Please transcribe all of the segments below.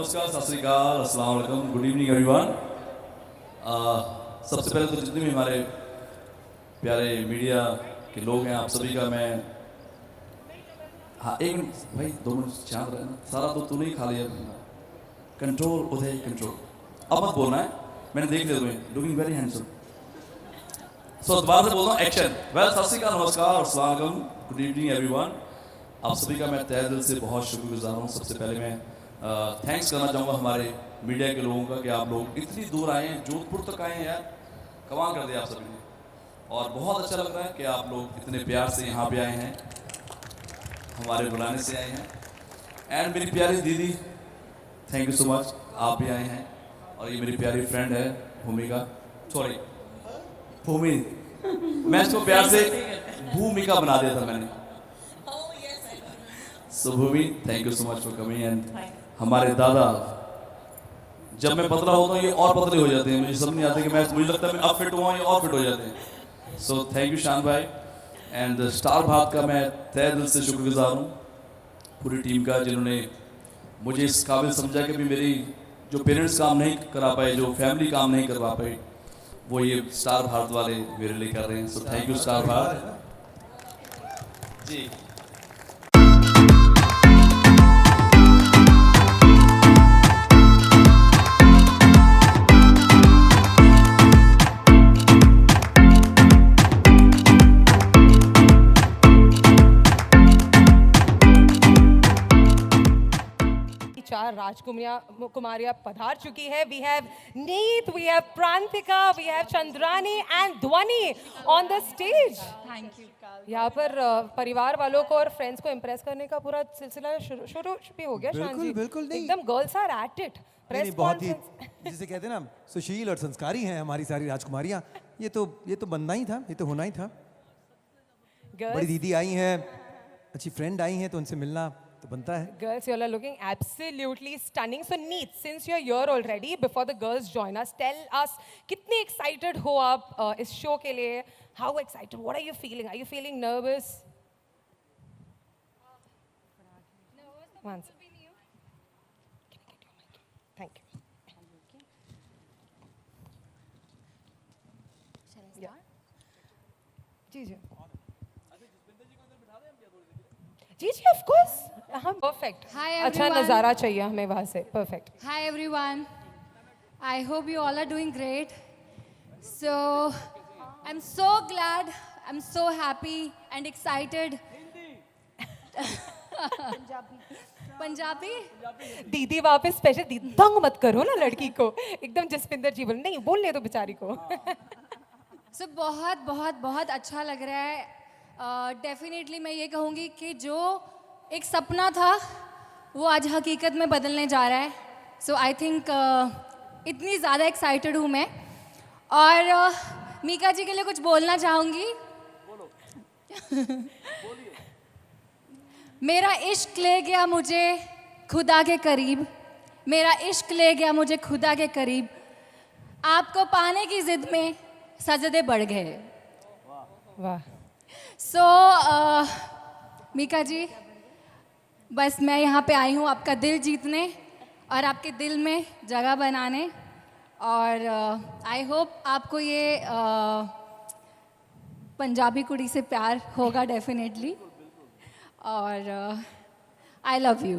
नमस्कार, सत श्री अकाल, अस्सलाम वालेकुम, गुड इवनिंग एवरीवन। सबसे पहले तो जितने भी हमारे प्यारे मीडिया के लोग हैं, आप सभी का मैं हाँ एक मिनट भाई, 2 मिनट चांद रहे ना, सारा तो तूने ही खा लिया। कंट्रोल उदय कंट्रोल, अब मत बोलना है, मैंने देख लिया तुम्हें, लुकिंग वेरी हैंडसम। सो दोबारा से बोल रहा हूँ, एक्शन। वेल, सत श्री अकाल, नमस्कार, अस्सलाम वालेकुम, गुड इवनिंग एवरीवन। आप सभी का मैं तहे दिल से बहुत शुक्रगुजार हूँ। सबसे पहले मैं थैंक्स करना चाहूँगा हमारे मीडिया के लोगों का कि आप लोग इतनी दूर आए हैं, जोधपुर तक आए हैं यार, कमाल कर दिया आप सभी ने। और बहुत अच्छा लग रहा है कि आप लोग इतने प्यार से यहाँ पे आए हैं, हमारे बुलाने से आए हैं। एंड मेरी प्यारी दीदी, थैंक यू सो मच, आप भी आए हैं। और ये मेरी प्यारी फ्रेंड है भूमिका, सॉरी भूमि, मैं इसको प्यार से भूमिका बना दिया था मैंने। So Bhumi, thank you so much for coming. And हमारे दादा, जब मैं पतला होता हूँ ये और पतले हो जाते हैं, मुझे समझ नहीं आता कि मुझे लगता है मैं अब फिट हुआ ये और फिट हो जाते हैं। सो थैंक यू शान भाई। एंड स्टार भारत का मैं तहे दिल से शुक्रगुजार हूँ पूरी टीम का, जिन्होंने मुझे इस काबिल समझा कि भी मेरी जो पेरेंट्स काम नहीं करा पाए, जो फैमिली काम नहीं करवा पाई, वो ये स्टार भारत वाले मेरे लिए कर रहे हैं। So thank you Star Bharat ji. चार राजकुमारियां पधार चुकी है। We have Neet, we have Prantika, we have Chandrani and Dhwani on the stage. Thank you. यहाँ पर परिवार वालों को और फ्रेंड्स को इम्प्रेस करने का पूरा सिलसिला शुरू भी हो गया। शान जी, बिल्कुल नहीं, एकदम गर्ल्स आर एट इट। नहीं, बहुत ही जिसे कहते हैं ना, सुशील और संस्कारी हैं हमारी सारी राजकुमारियां। ये तो बनना ही था, ये तो होना ही था। बड़ी दीदी आई हैं, अच्छी फ्रेंड आई हैं, तो उनसे मिलना तो बनता है। Girls, you all are looking absolutely stunning. So Neet, since you're here already, before the girls join us, tell us कितने excited हो आप इस show के लिए? How excited? What are you feeling? Are you feeling nervous? One second. Can I get your mic? Thank you. Yeah. जी जी जी जी, ऑफ कोर्स। हाँ, परफेक्ट। Hi, अच्छा everyone. नज़ारा चाहिए हमें वहाँ से। Perfect. Hi everyone. I hope you all are doing great. So, I'm so glad, I'm so happy and excited. Punjabi? दीदी वहाँ पे स्पेशल, दीदी तंग मत करो ना लड़की को, एकदम जसपिंदर जी बोल, नहीं बोलने दो बेचारी को। So, बहुत बहुत बहुत अच्छा लग रहा है। डेफिनेटली मैं ये कहूँगी कि जो एक सपना था वो आज हकीकत में बदलने जा रहा है। सो आई थिंक इतनी ज़्यादा एक्साइटेड हूँ मैं। और मीका जी के लिए कुछ बोलना चाहूँगी। मेरा इश्क ले गया मुझे खुदा के करीब, मेरा इश्क ले गया मुझे खुदा के करीब, आपको पाने की ज़िद में सजदे बढ़ गए। वाह। सो मीका जी, बस मैं यहाँ पे आई हूँ आपका दिल जीतने और आपके दिल में जगह बनाने। और आई होप आपको ये पंजाबी कुड़ी से प्यार होगा डेफिनेटली। और I love you.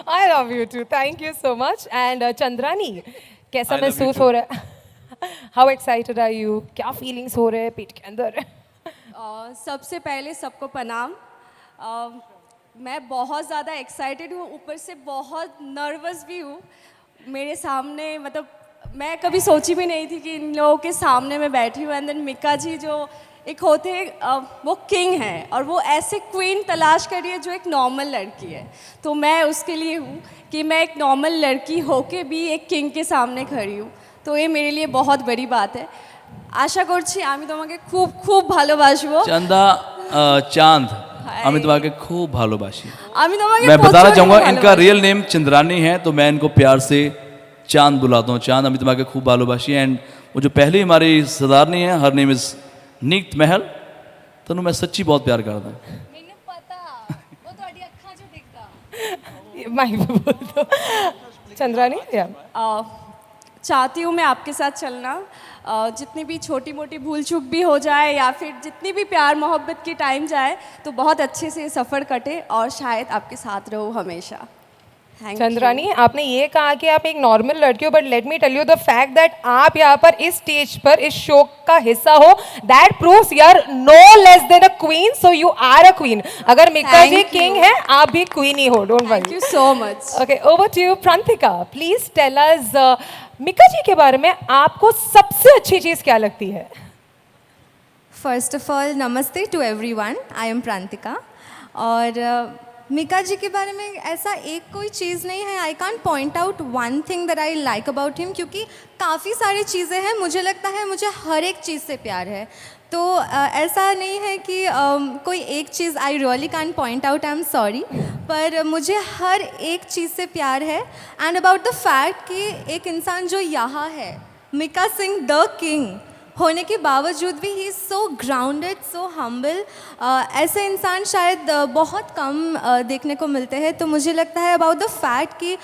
I love you too, thank you so much. And Chandrani, कैसा महसूस हो रहा है? How excited are you? क्या फीलिंग्स हो रहे हैं पेट के अंदर? सबसे पहले सबको प्रणाम। मैं बहुत ज़्यादा एक्साइटेड हूँ, ऊपर से बहुत नर्वस भी हूँ। मेरे सामने मतलब मैं कभी सोची भी नहीं थी कि इन लोगों के सामने मैं बैठी हूँ। एंड देन मिका जी जो एक होते हैं वो किंग हैं, और वो ऐसे क्वीन तलाश कर रही है जो एक नॉर्मल लड़की है। तो मैं उसके लिए हूँ कि मैं एक नॉर्मल लड़की होके भी एक किंग के सामने खड़ी हूँ, तो ये मेरे लिए बहुत बड़ी बात है। आशा করছি আমি তোমাকে খুব খুব ভালোবাসবো। चंदा चांद, আমি তোমাকে खूब भालोबासी। আমি তোমাকে मैं बताना প্রচুর चाहूँगा, इनका ভালোবাসি। रियल नेम चंद्रानी है, तो मैं इनको प्यार से चांद बुलाता हूँ। चांद, আমি তোমাকে खूब भालोबासी। एंड वो जो पहली हमारी सरदारनी है, हर नेम इज़ नीत महल, तो मैं सच्ची बहुत प्यार करता हूँ। ਮੈਨੂੰ ਪਤਾ ਉਹ ਤੁਹਾਡੀ ਅੱਖਾਂ 'ਚੋਂ ਦਿਖਦਾ। माही पे बोल दो। चंद्रानी, या चाहती हूँ मैं आपके साथ चलना, जितनी भी छोटी मोटी भूल चूक भी हो जाए या फिर जितनी भी प्यार मोहब्बत की टाइम जाए तो बहुत अच्छे से सफ़र कटे और शायद आपके साथ रहूँ हमेशा। Thank you. चंद्रानी, आपने ये कहा कि आप एक नॉर्मल लड़की हो, but let me tell you the fact that आप यहाँ पर इस स्टेज पर इस शो का हिस्सा हो, that proves you are no less than a queen, so you are a queen. अगर Mika Thank ji you. King है, आप भी क्वीन ही हो, don't Thank worry. you so much. Okay, over to you Prantika, please tell us Mika ji के बारे में आपको सबसे अच्छी चीज क्या लगती है? फर्स्ट ऑफ ऑल नमस्ते टू एवरीवन, आई एम प्रांतिका। और मिका जी के बारे में ऐसा एक कोई चीज़ नहीं है, I can't point out one thing that I like about him, क्योंकि काफ़ी सारी चीज़ें हैं। मुझे लगता है मुझे हर एक चीज़ से प्यार है, तो ऐसा नहीं है कि कोई एक चीज़ I really can't point out, I am sorry, पर मुझे हर एक चीज़ से प्यार है। एंड अबाउट द फैक्ट कि एक इंसान जो यहाँ है, मिका सिंह द किंग होने के बावजूद भी he is so grounded, so humble. ऐसे इंसान शायद बहुत कम देखने को मिलते हैं, तो मुझे लगता है अबाउट द फैक्ट कि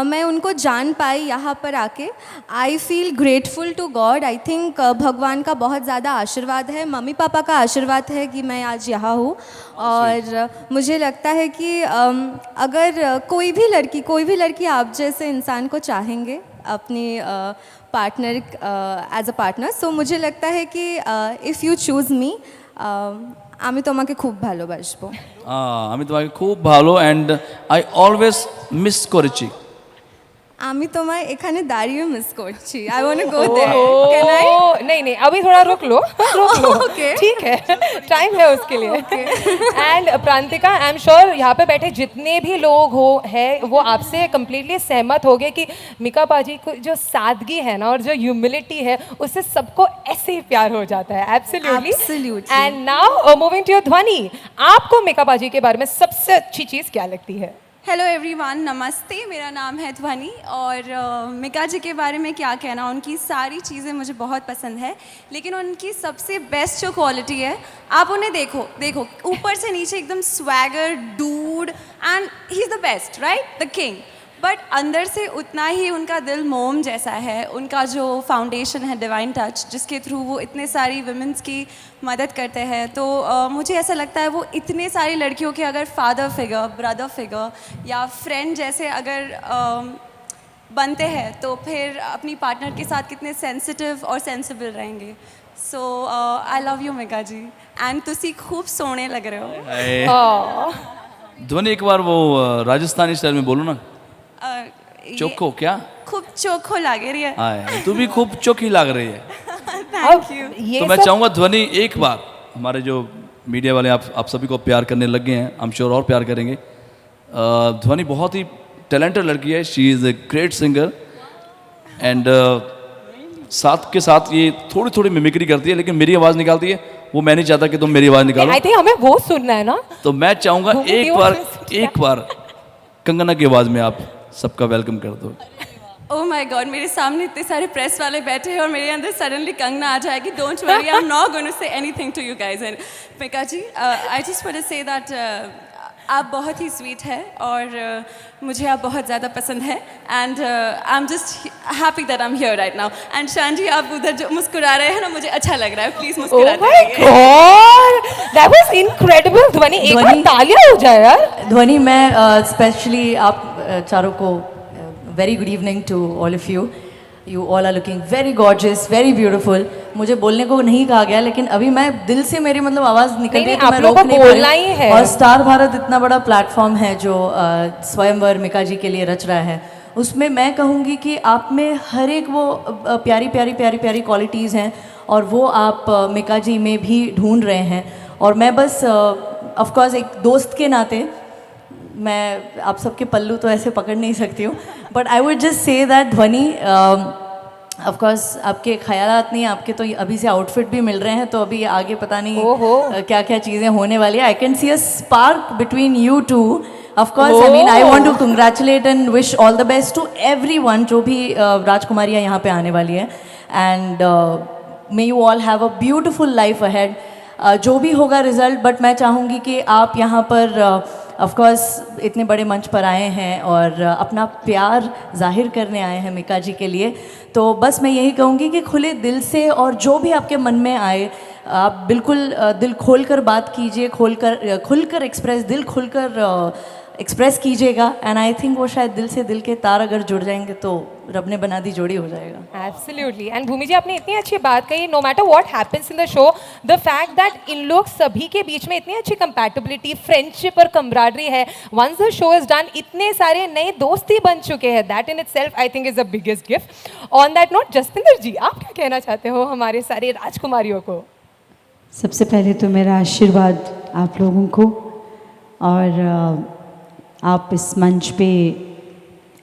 मैं उनको जान पाई यहाँ पर आके, I feel grateful to God. I think भगवान का बहुत ज़्यादा आशीर्वाद है, मम्मी पापा का आशीर्वाद है कि मैं आज यहाँ हूँ। और मुझे लगता है कि अगर कोई भी लड़की आप जैसे इंसान को चाहेंगे अपनी पार्टनर एज अ पार्टनर, सो मुझे लगता है कि इफ़ यू चूज मी, আমি তোমাকে খুব ভালোবাসবো। আমি তোমাকে খুব ভালো অ্যান্ড আই অলওয়েজ মিস করেছি। আমি তোমায় এখানে দাঁড়িয়ে মিস করছি। I want to go there, can I? नहीं, अभी थोड़ा रुक लो, रुक लो। Okay. ठीक है, टाइम है उसके लिए। एंड प्रांतिका, आई एम श्योर यहाँ पे बैठे जितने भी लोग है वो आपसे कम्प्लीटली सहमत हो गए कि मिका पाजी को जो सादगी है ना और जो ह्यूमिलिटी है, उससे सबको ऐसे ही प्यार हो जाता है। Absolutely. Absolutely. And now moving to your Dhvani, आपको मिका पाजी के बारे में सबसे अच्छी चीज़ क्या लगती है? हेलो एवरीवन, नमस्ते, मेरा नाम है ध्वनि। और मिका जी के बारे में क्या कहना, उनकी सारी चीज़ें मुझे बहुत पसंद है, लेकिन उनकी सबसे बेस्ट जो क्वालिटी है, आप उन्हें देखो ऊपर से नीचे एकदम swagger dude and he is the best, right, the king. But अंदर से उतना ही उनका दिल मोम जैसा है। उनका जो फाउंडेशन है डिवाइन टच, जिसके थ्रू वो इतने सारी वुमेंस की मदद करते हैं, तो मुझे ऐसा लगता है वो इतने सारी लड़कियों के अगर फादर फिगर, ब्रदर फिगर या फ्रेंड जैसे अगर बनते हैं, तो फिर अपनी पार्टनर के साथ कितने सेंसिटिव और सेंसिबल रहेंगे। So I love you Mika ji, and तुसी खूब सोने लग रहे हो। ध्वनि एक बार वो राजस्थानी स्टाइल में बोलो ना। चोखो क्या? खूब चोखो लग रही है। आए, तू भी खूब चोखी लग रही है। Thank you. ये तो मैं सब चाहूँगा ध्वनि एक बार, हमारे जो मीडिया वाले आप सभी को प्यार करने लग गए हैं, आई एम श्योर और प्यार करेंगे। ध्वनि बहुत ही टैलेंटेड लड़की है, she is a great singer and साथ के साथ ये थोड़ी थोड़ी मिमिक्री करती है, लेकिन मेरी आवाज़ निकालती है, वो मैं नहीं चाहता कि तुम मेरी आवाज़ निकालो। आई थिंक हमें वो सुनना है ना। तो मैं चाहूँगा वो एक बार कंगना की आवाज़ में आप सबका वेलकम कर दो। ओह माय गॉड, मेरे सामने इतने सारे प्रेस वाले बैठे हैं और मेरे अंदर सडनली कंगना आ जाएगी। Don't worry, I am not going to say anything to you guys. And Mika ji, I just want to say that आप बहुत ही स्वीट है और मुझे आप बहुत ज़्यादा पसंद है। And I am just happy that I am here right now. And शान जी, आप उधर जो मुस्कुरा रहे हैं ना, मुझे अच्छा लग रहा है, प्लीज़ Oh मुस्कुराते my रहिए। God, that was incredible, ध्वनि। एक बार तालियां हो जाए यार। ध्वनि, मैं स्पेशली आप चारों को very good evening to all of you all are looking very gorgeous, very beautiful. मुझे बोलने को नहीं कहा गया, लेकिन अभी मैं दिल से मेरी मतलब आवाज़ निकल रही है, तो आप मैं लोगों रोक को नहीं पा बोलना रही ही हूँ। है। और स्टार भारत इतना बड़ा प्लेटफॉर्म है जो स्वयंवर मिका जी के लिए रच रहा है, उसमें मैं कहूँगी कि आप में हर एक वो प्यारी प्यारी प्यारी प्यारी क्वालिटीज़ हैं, और वो आप मिका जी में भी ढूंढ रहे हैं। और मैं बस ऑफकोर्स एक दोस्त के नाते, मैं आप सबके पल्लू तो ऐसे पकड़ नहीं सकती हूँ, but I would just say that ध्वनि, ऑफकोर्स आपके ख्यालात नहीं, आपके तो अभी से आउटफिट भी मिल रहे हैं, तो अभी आगे पता नहीं क्या क्या चीज़ें होने वाली है। I can see a spark between you two. Of course I mean I want to congratulate and wish all the best to everyone जो भी राजकुमारियाँ यहाँ पे आने वाली है। And may you all have a beautiful life ahead. जो भी होगा रिजल्ट, बट मैं चाहूँगी कि आप यहाँ पर ऑफ कोर्स इतने बड़े मंच पर आए हैं और अपना प्यार जाहिर करने आए हैं मिका जी के लिए, तो बस मैं यही कहूँगी कि खुले दिल से और जो भी आपके मन में आए आप बिल्कुल दिल खोलकर बात कीजिए, खुलकर एक्सप्रेस, दिल खुलकर एक्सप्रेस कीजिएगा। एंड आई थिंक वो शायद दिल से दिल के तार अगर जुड़ जाएंगे तो रब ने बना दी जोड़ी हो जाएगा। एब्सोल्युटली। एंड भूमि जी, आपने इतनी अच्छी बात कही, no matter what happens in the show, the fact that इन लोग सभी के बीच में इतनी अच्छी कंपैटिबिलिटी, फ्रेंडशिप और कम्राडरी है, once the show is done इतने सारे नए दोस्ती बन चुके हैं, that in itself I think is the biggest gift. On that note, Jaspinder ji, आप क्या कहना चाहते हो हमारे सारे राजकुमारियों को? सबसे पहले तो मेरा आशीर्वाद आप लोगों को, और आप इस मंच पे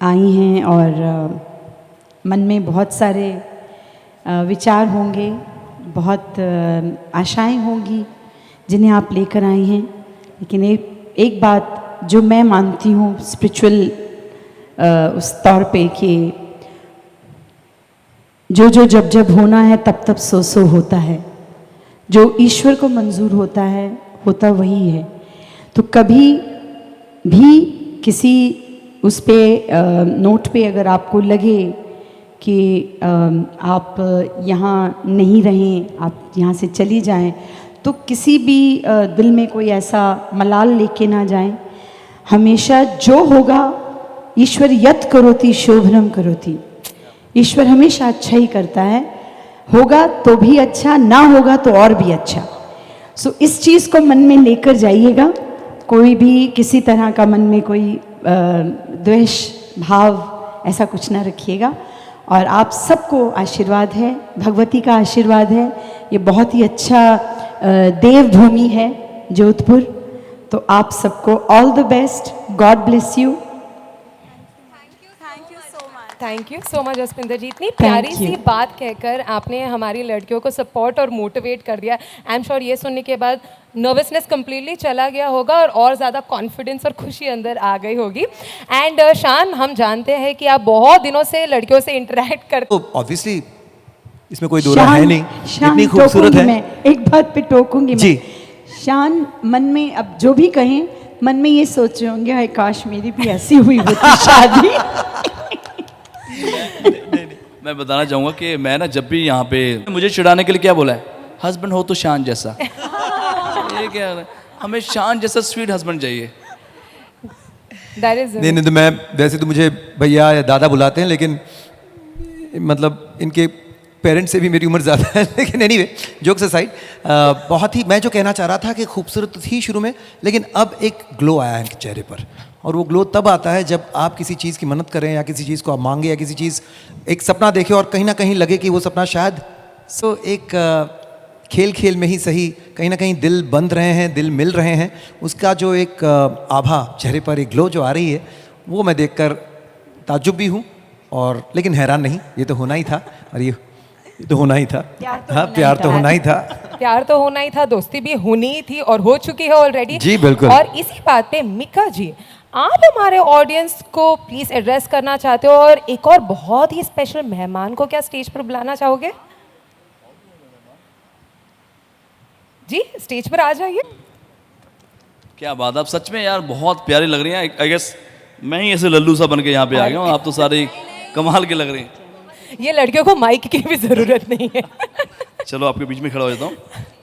आई हैं और मन में बहुत सारे विचार होंगे, बहुत आशाएं होंगी जिन्हें आप लेकर आई हैं, लेकिन एक बात जो मैं मानती हूँ स्पिरिचुअल उस तौर पे कि जो जब जब होना है तब तब सो होता है, जो ईश्वर को मंजूर होता है होता वही है। तो कभी भी किसी उस पे नोट पे अगर आपको लगे कि आप यहाँ नहीं रहें, आप यहाँ से चली जाएं, तो किसी भी दिल में कोई ऐसा मलाल लेके ना जाएं। हमेशा जो होगा, ईश्वर यत् करोति शोभनम करोति, ईश्वर हमेशा अच्छा ही करता है, होगा तो भी अच्छा, ना होगा तो और भी अच्छा। सो इस चीज़ को मन में लेकर जाइएगा, कोई भी किसी तरह का मन में कोई द्वेष भाव ऐसा कुछ ना रखिएगा। और आप सबको आशीर्वाद है, भगवती का आशीर्वाद है, ये बहुत ही अच्छा देवभूमि है जोधपुर, तो आप सबको all the best, God bless you. Thank you so much Jaspinder ji, इतनी प्यारी सी बात कहकर आपने हमारी लड़कियों को सपोर्ट और मोटिवेट कर दिया। आई एम श्योर ये सुनने के बाद नर्वसनेस कम्प्लीटली चला गया होगा और ज़्यादा कॉन्फिडेंस और खुशी अंदर आ गई होगी। एंड शान, हम जानते हैं कि आप बहुत दिनों से लड़कियों से इंटरेक्ट करते तो ऑब्वियसली इसमें कोई दो राय है नहीं, इतनी खूबसूरत है। मैं एक बात पे टोकूंगी जी। शान मन में अब जो भी कहें, मन में ये सोच रहे होंगे, हाय काश मेरी भी ऐसी हुई होती शादी। मैं बताना चाहूँगा कि मैं ना जब भी यहाँ पे मुझे चिढ़ाने के लिए क्या बोला है, हस्बैंड हो तो शान जैसा। ये क्या है? हमें शान जैसा स्वीट हस्बैंड चाहिए। नहीं तो मैं वैसे तो मुझे भैया या दादा बुलाते हैं, लेकिन मतलब इनके पेरेंट्स से भी मेरी उम्र ज़्यादा है। लेकिन एनीवे, जोक्स असाइड, बहुत ही मैं जो कहना चाह रहा था कि खूबसूरत थी शुरू में, लेकिन अब एक ग्लो आया है इनके चेहरे पर, और वो ग्लो तब आता है जब आप किसी चीज़ की मन्नत करें या किसी चीज़ को आप मांगे या किसी चीज़ एक सपना देखें और कहीं ना कहीं लगे कि वो सपना शायद एक खेल खेल में ही सही कहीं ना कहीं दिल बंध रहे हैं, दिल मिल रहे हैं, उसका जो एक आभा चेहरे पर, एक ग्लो जो आ रही है, वो मैं देखकर ताज्जुब भी हूँ और लेकिन हैरान नहीं, ये तो होना ही था, और ये तो होना ही था। हाँ, प्यार तो होना ही था, प्यार तो होना ही था, दोस्ती भी होनी ही थी और हो चुकी है ऑलरेडी। जी बिल्कुल। और इसी बात पे मिका जी, आप हमारे ऑडियंस को प्लीज एड्रेस करना चाहते हो और एक और बहुत ही स्पेशल मेहमान को क्या स्टेज पर बुलाना चाहोगे? जी स्टेज पर आ जाइए। क्या बात, आप सच में यार बहुत प्यारी लग रही हैं। आई गेस मैं ही ऐसे लल्लू सा बन के यहाँ पे आ गया हूँ, आप तो सारे कमाल के लग रहे हैं। ये लड़कियों को माइक की भी जरूरत नहीं है। चलो आपके बीच में खड़ा हो जाता हूँ।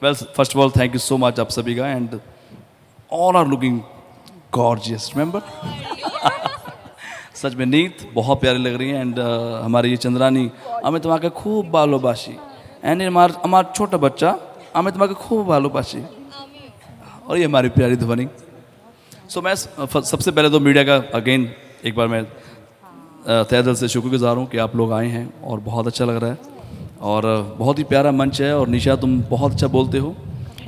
Well, first of all thank you so much आप सभी का, and all are looking gorgeous, remember. सच में नीत बहुत प्यारी लग रही है, एंड हमारी ये चंद्रानी, हमें तुम्हारा खूब भालोबाशी, एंड हमारा छोटा बच्चा हमें तुम्हारा खूब भालोबाशी, और ये हमारी प्यारी ध्वनि। सो मैं सबसे पहले तो मीडिया का अगेन एक बार मैं तहे दिल से शुक्रगुजार हूँ कि आप लोग आए हैं, और बहुत अच्छा लग रहा है, और बहुत ही प्यारा मंच है। और निशा तुम बहुत अच्छा बोलते हो,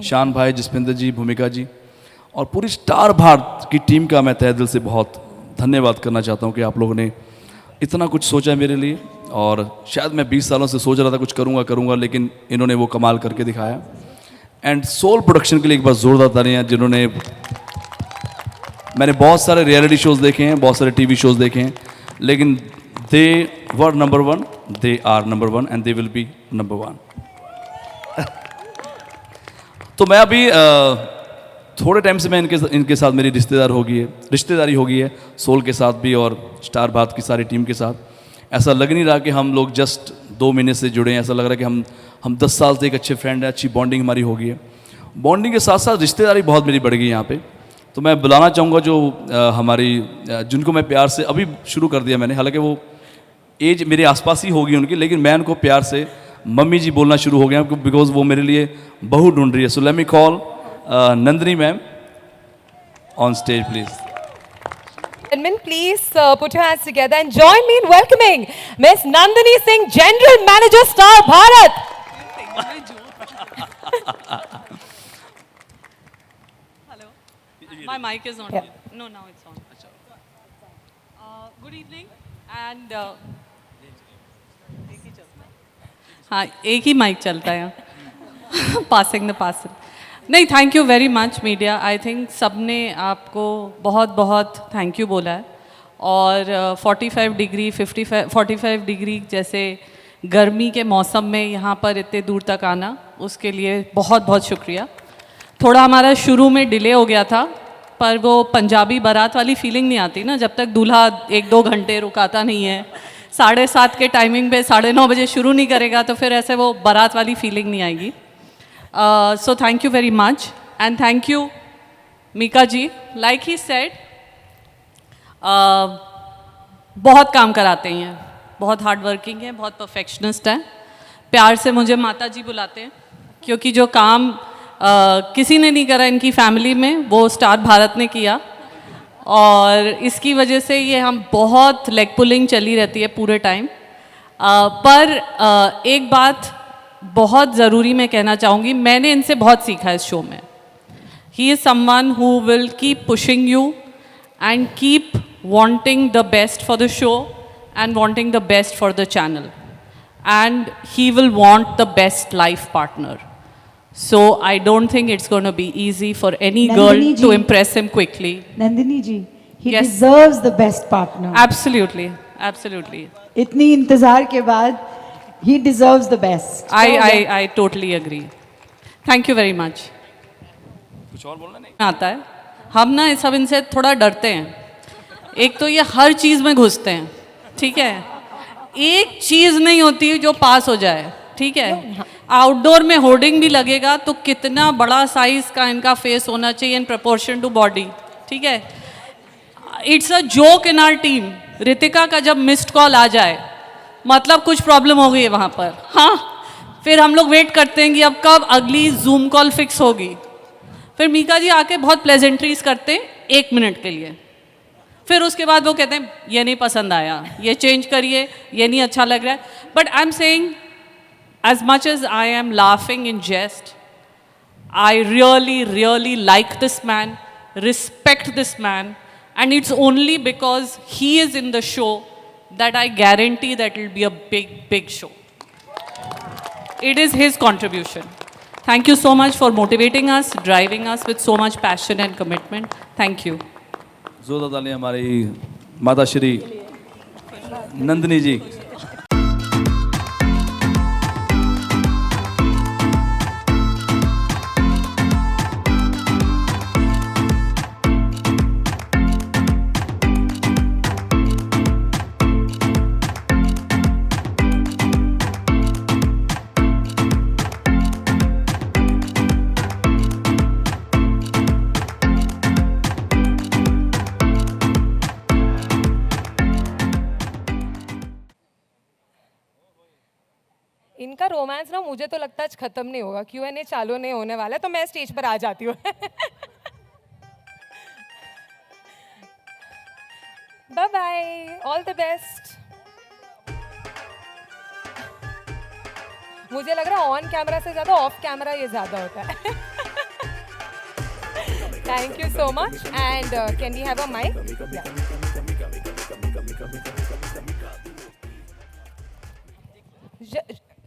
शान भाई, जसपिंदर जी, भूमिका जी, और पूरी स्टार भारत की टीम का मैं तहे दिल से बहुत धन्यवाद करना चाहता हूँ कि आप लोगों ने इतना कुछ सोचा है मेरे लिए। और शायद मैं 20 सालों से सोच रहा था कुछ करूँगा, लेकिन इन्होंने वो कमाल करके दिखाया। एंड सोल प्रोडक्शन के लिए एक बार जोरदार तालियां, जिन्होंने, मैंने बहुत सारे रियलिटी शोज़ देखे हैं, बहुत सारे टीवी शोज़ देखे हैं, लेकिन they were number 1, they are number 1 and they will be number 1। तो मैं अभी थोड़े टाइम से मैं इनके साथ मेरी रिश्तेदारी हो गई है, सोल के साथ भी और स्टार भारत की सारी टीम के साथ। ऐसा लग नहीं रहा कि हम लोग जस्ट 2 महीने से जुड़े हैं, ऐसा लग रहा है कि हम 10 साल से एक अच्छे फ्रेंड हैं, अच्छी बॉन्डिंग हमारी हो गई है। बॉन्डिंग के साथ साथ रिश्तेदारी बहुत मेरी बढ़ गई यहाँ पे। तो मैं बुलाना चाहूँगा जो जिनको मैं प्यार से अभी शुरू कर दिया मैंने, हालांकि वो एज मेरे आसपास ही होगी उनकी, लेकिन मैं उनको प्यार से मम्मी जी बोलना शुरू हो गया बिकॉज वो मेरे लिए बहू ढूंढ रही है। So let me call Nandini ma'am on stage please. Gentlemen, please put your hands together and join me in welcoming Miss Nandini Singh, General Manager, Star Bharat. Hello. My mic is on. Yeah. No, now it's on. Good evening and हाँ, एक ही mic चलता है यहाँ। Passing the parcel. नहीं, thank you very much media. I think सबने आपको बहुत बहुत थैंक यू बोला है, और 45 डिग्री 45 डिग्री जैसे गर्मी के मौसम में यहाँ पर इतने दूर तक आना, उसके लिए बहुत बहुत शुक्रिया। थोड़ा हमारा शुरू में डिले हो गया था, पर वो पंजाबी बारात वाली फीलिंग नहीं आती ना, जब तक दूल्हा 1-2 घंटे रुकाता नहीं है, 7:30 के टाइमिंग पे 9:30 बजे शुरू नहीं करेगा, तो फिर ऐसे वो बारात वाली फीलिंग नहीं आएगी। So thank you very much and thank you Mika ji, like he said, बहुत काम कराते हैं, बहुत हार्ड वर्किंग है, बहुत परफेक्शनिस्ट है। प्यार से मुझे माता जी बुलाते हैं, क्योंकि जो काम किसी ने नहीं करा इनकी फैमिली में, वो स्टार भारत ने किया, और इसकी वजह से ये हम बहुत लेग पुलिंग चली रहती है पूरे टाइम। पर एक बात बहुत ज़रूरी मैं कहना चाहूँगी, मैंने इनसे बहुत सीखा इस शो में। He is someone who will keep pushing you and keep wanting the best for the show and wanting the best for the channel, and he will want the best life partner. So I don't think it's going to be easy for any girl to impress him quickly. Nandini ji, he Yes. deserves the best partner. Absolutely, absolutely. इतनी इंतजार के बाद he deserves the best. I totally agree. Thank you very much. कुछ और बोलना नहीं आता है, हम ना सब इनसे थोड़ा डरते हैं। एक तो ये हर चीज़ में घुसते हैं, ठीक है, एक चीज़ नहीं होती जो पास हो जाए, ठीक है। आउटडोर में होर्डिंग भी लगेगा तो कितना बड़ा साइज का इनका फेस होना चाहिए इन प्रपोर्शन टू बॉडी, ठीक है। It's a joke in our team, Ritika का जब मिस्ड कॉल आ जाए मतलब कुछ प्रॉब्लम हो गई है वहाँ पर, हाँ। फिर हम लोग वेट करते हैं कि अब कब अगली जूम कॉल फिक्स होगी। फिर मीका जी आके बहुत प्लेजेंट्रीज करते हैं 1 मिनट के लिए, फिर उसके बाद वो कहते हैं ये नहीं पसंद आया, ये चेंज करिए, ये नहीं अच्छा लग रहा है। But I am saying, as much as I am laughing in jest, I really like this man, respect this man, and it's only because he is in the show that I guarantee that it will be a big show. It is his contribution. Thank you so much for motivating us, driving us with so much passion and commitment. Thank you. जोरदार तालियां हमारी माता श्री नंदिनी जी। इनका romance ना मुझे तो लगता है खत्म नहीं होगा, Q&A चालू नहीं होने वाला है, तो मैं स्टेज पर आ जाती हूँ। Bye bye, all the best. मुझे लग रहा है ऑन कैमरा से ज्यादा ऑफ कैमरा ये ज्यादा होता है। Thank you so much and can we have a mic?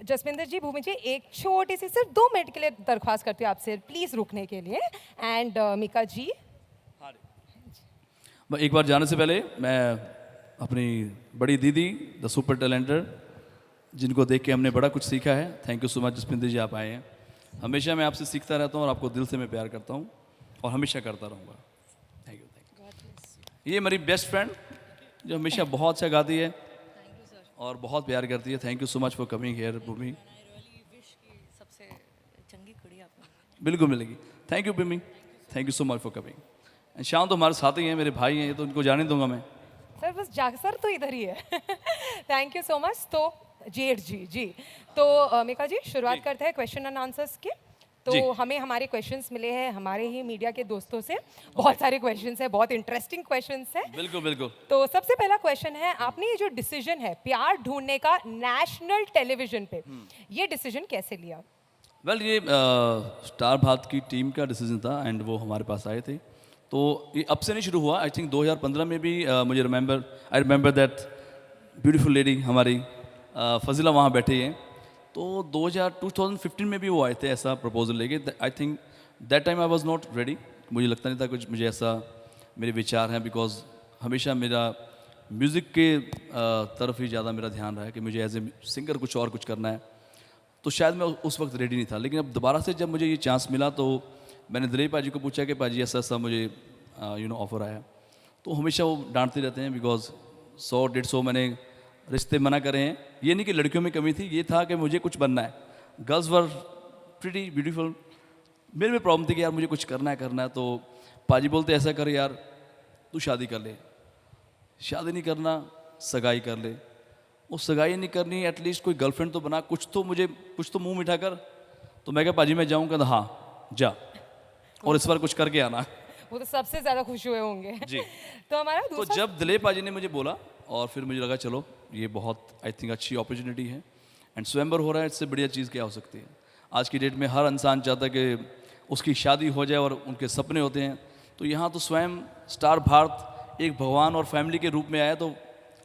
Jaswinder ji, Bhumi ji, एक छोटी सी सिर्फ 2 मिनट के लिए दरख्वास्त करती हूँ आपसे, प्लीज रुकने के लिए। एंड मीका जी, एक बार जाने से पहले मैं अपनी बड़ी दीदी द सुपर टैलेंटेड, जिनको देख के हमने बड़ा कुछ सीखा है, thank you so much Jaswinder ji, आप आए हैं। हमेशा मैं आपसे सीखता रहता हूँ और आपको दिल से मैं प्यार करता हूँ। और हमेशा करता रहूँगा। Thank you. ये मेरी बेस्ट फ्रेंड जो हमेशा बहुत अच्छा गाती है और बहुत प्यार करती है। Thank you so much for coming here Bhumi. बिल्कुल मिलेगी। Thank you Bhumi, thank you so much for coming. शाम तो हमारे साथ ही हैं, मेरे भाई हैं, ये तो उनको जाने दूंगा मैं। सर बस सर तो इधर ही है। Thank you so much. तो जेठ जी तो मिका जी शुरुआत करते हैं क्वेश्चन एंड आंसर्स की। तो हमें हमारे क्वेश्चंस मिले हैं हमारे ही मीडिया के दोस्तों से। बहुत सारे क्वेश्चंस हैं, बहुत इंटरेस्टिंग क्वेश्चंस हैं। बिल्कुल बिल्कुल। तो सबसे पहला क्वेश्चन है, आपने ये जो डिसीजन है प्यार ढूंढने का नेशनल टेलीविजन पे, ये डिसीजन कैसे लिया? वेल ये स्टार भारत की टीम का डिसीजन था एंड वो हमारे पास आए थे। तो ये अब से नहीं शुरू हुआ, आई थिंक 2015 में भी मुझे I remember that beautiful lady हमारी फजीला वहाँ बैठी हैं। तो 2015 में भी वो आए थे ऐसा प्रपोजल लेके। I think that time I was not ready. मुझे लगता नहीं था कुछ मुझे ऐसा मेरे विचार हैं, बिकॉज हमेशा मेरा म्यूज़िक के तरफ ही ज़्यादा मेरा ध्यान रहा है कि मुझे एज ए सिंगर कुछ और कुछ करना है। तो शायद मैं उस वक्त रेडी नहीं था, लेकिन अब दोबारा से जब मुझे ये चांस मिला तो मैंने दिलीप पाजी को पूछा कि पाजी ऐसा ऐसा मुझे ऑफ़र आया। तो हमेशा वो डांटते रहते हैं, बिकॉज 100-150 मैंने रिश्ते मना करे हैं। ये नहीं कि लड़कियों में कमी थी, ये था कि मुझे कुछ बनना है। गर्ल्स वर प्रीटी ब्यूटीफुल, मेरे में प्रॉब्लम थी कि यार मुझे कुछ करना है। तो पाजी बोलते ऐसा कर यार, तू शादी कर ले। शादी नहीं करना सगाई कर ले। वो सगाई नहीं करनी, एटलीस्ट कोई गर्लफ्रेंड तो बना, कुछ तो मुंह मीठा कर। तो मैं क्या पाजी मैं जाऊँगा? हाँ जा, और इस बार कुछ करके आना। वो तो सबसे ज़्यादा खुश हुए होंगे जी। तो हमारा तो दूसरा जब दिलीप पाजी ने मुझे बोला और फिर मुझे लगा चलो ये बहुत आई थिंक अच्छी अपॉर्चुनिटी है एंड स्वयंवर हो रहा है, इससे बढ़िया चीज़ क्या हो सकती है। आज की डेट में हर इंसान चाहता है कि उसकी शादी हो जाए और उनके सपने होते हैं। तो यहाँ तो स्वयं स्टार भारत एक भगवान और फैमिली के रूप में आया, तो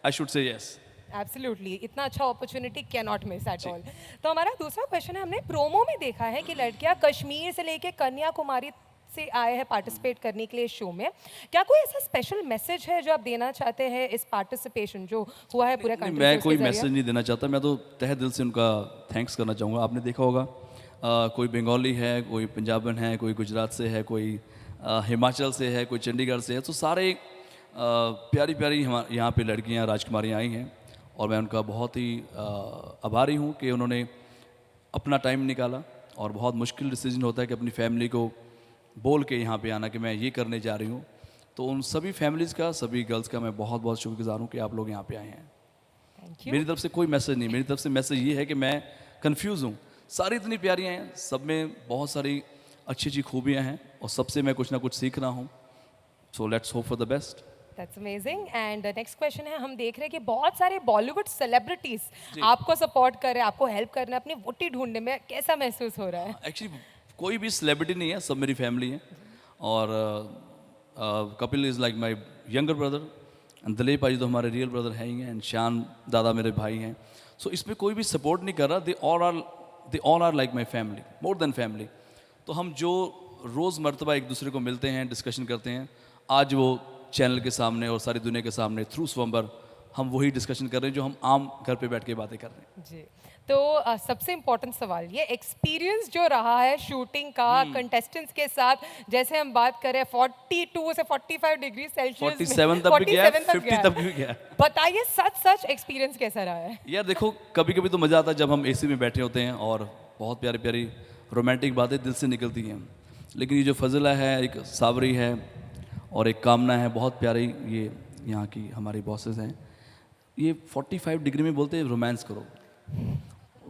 I should say yes. Absolutely, इतना अच्छा opportunity can not miss at all. तो हमारा दूसरा क्वेश्चन है, हमने प्रोमो में देखा है कि लड़कियां कश्मीर से लेके कन्याकुमारी से आए हैं पार्टिसिपेट करने के लिए शो में। क्या कोई ऐसा स्पेशल मैसेज है जो आप देना चाहते हैं इस पार्टिसिपेशन जो हुआ है पूरे कंट्री? मैं कोई मैसेज नहीं देना चाहता, मैं तो तहे दिल से उनका थैंक्स करना चाहूँगा। आपने देखा होगा कोई बंगाली है, कोई पंजाबन है, कोई गुजरात से है, कोई हिमाचल से है, कोई चंडीगढ़ से है। तो सारे प्यारी प्यारी यहाँ पे लड़कियाँ राजकुमारियाँ आई हैं और मैं उनका बहुत ही आभारी हूँ कि उन्होंने अपना टाइम निकाला। और बहुत मुश्किल डिसीजन होता है कि अपनी फैमिली को बोल के यहाँ पे आना कि मैं ये करने जा रही हूँ। तो उन सभी फैमिलीज़ का, सभी गर्ल्स का मैं बहुत बहुत शुक्रगुजार हूँ कि आप लोग यहाँ पे आए हैं। मेरी तरफ से कोई मैसेज नहीं, मेरी तरफ से मैसेज ये है कि मैं कंफ्यूज हूँ। सारी इतनी प्यारियाँ हैं, सब में बहुत सारी अच्छी अच्छी खूबियाँ हैं और सबसे मैं कुछ ना कुछ सीख रहा हूँ। So let's hope for the best. That's amazing. And next question है, हम देख रहे हैं कि बहुत सारे बॉलीवुड सेलिब्रिटीज आपको सपोर्ट कर रहे हैं, आपको हेल्प कर रहे हैं अपनी वोटी ढूंढने में। कैसा महसूस हो रहा है? एक्चुअली कोई भी सेलिब्रिटी नहीं है, सब मेरी फैमिली है। और Kapil is like my younger brother and Dilip पाजी तो हमारे रियल ब्रदर हैं ही हैं एंड शान दादा मेरे भाई हैं। सो इसमें कोई भी सपोर्ट नहीं कर रहा। They all are like my family, more than family. तो हम जो रोज़ मरतबा एक दूसरे को मिलते हैं, डिस्कशन करते हैं, आज वो चैनल के सामने और सारी दुनिया के सामने थ्रू स्वयंवर हम वही डिस्कशन कर रहे हैं जो हम आम घर पे बैठ के बातें कर रहे हैं। जी। तो सबसे इम्पोर्टेंट सवाल, ये एक्सपीरियंस जो रहा है शूटिंग का कंटेस्टेंट्स के साथ, जैसे हम बात करें 42 से 45 डिग्री सेल्सियस 47 तक भी गया है, 50 तक भी गया है। बताइए सच एक्सपीरियंस कैसा रहा है? यार देखो, कभी कभी तो मज़ा आता है जब हम एसी में बैठे होते हैं और बहुत प्यारी प्यारी रोमांटिक बातें दिल से निकलती हैं। लेकिन ये जो फजला है, एक सावरी है और एक कामना है, बहुत प्यारी ये यहाँ की हमारी बॉसेस हैं। ये 45 डिग्री में बोलते हैं रोमांस करो,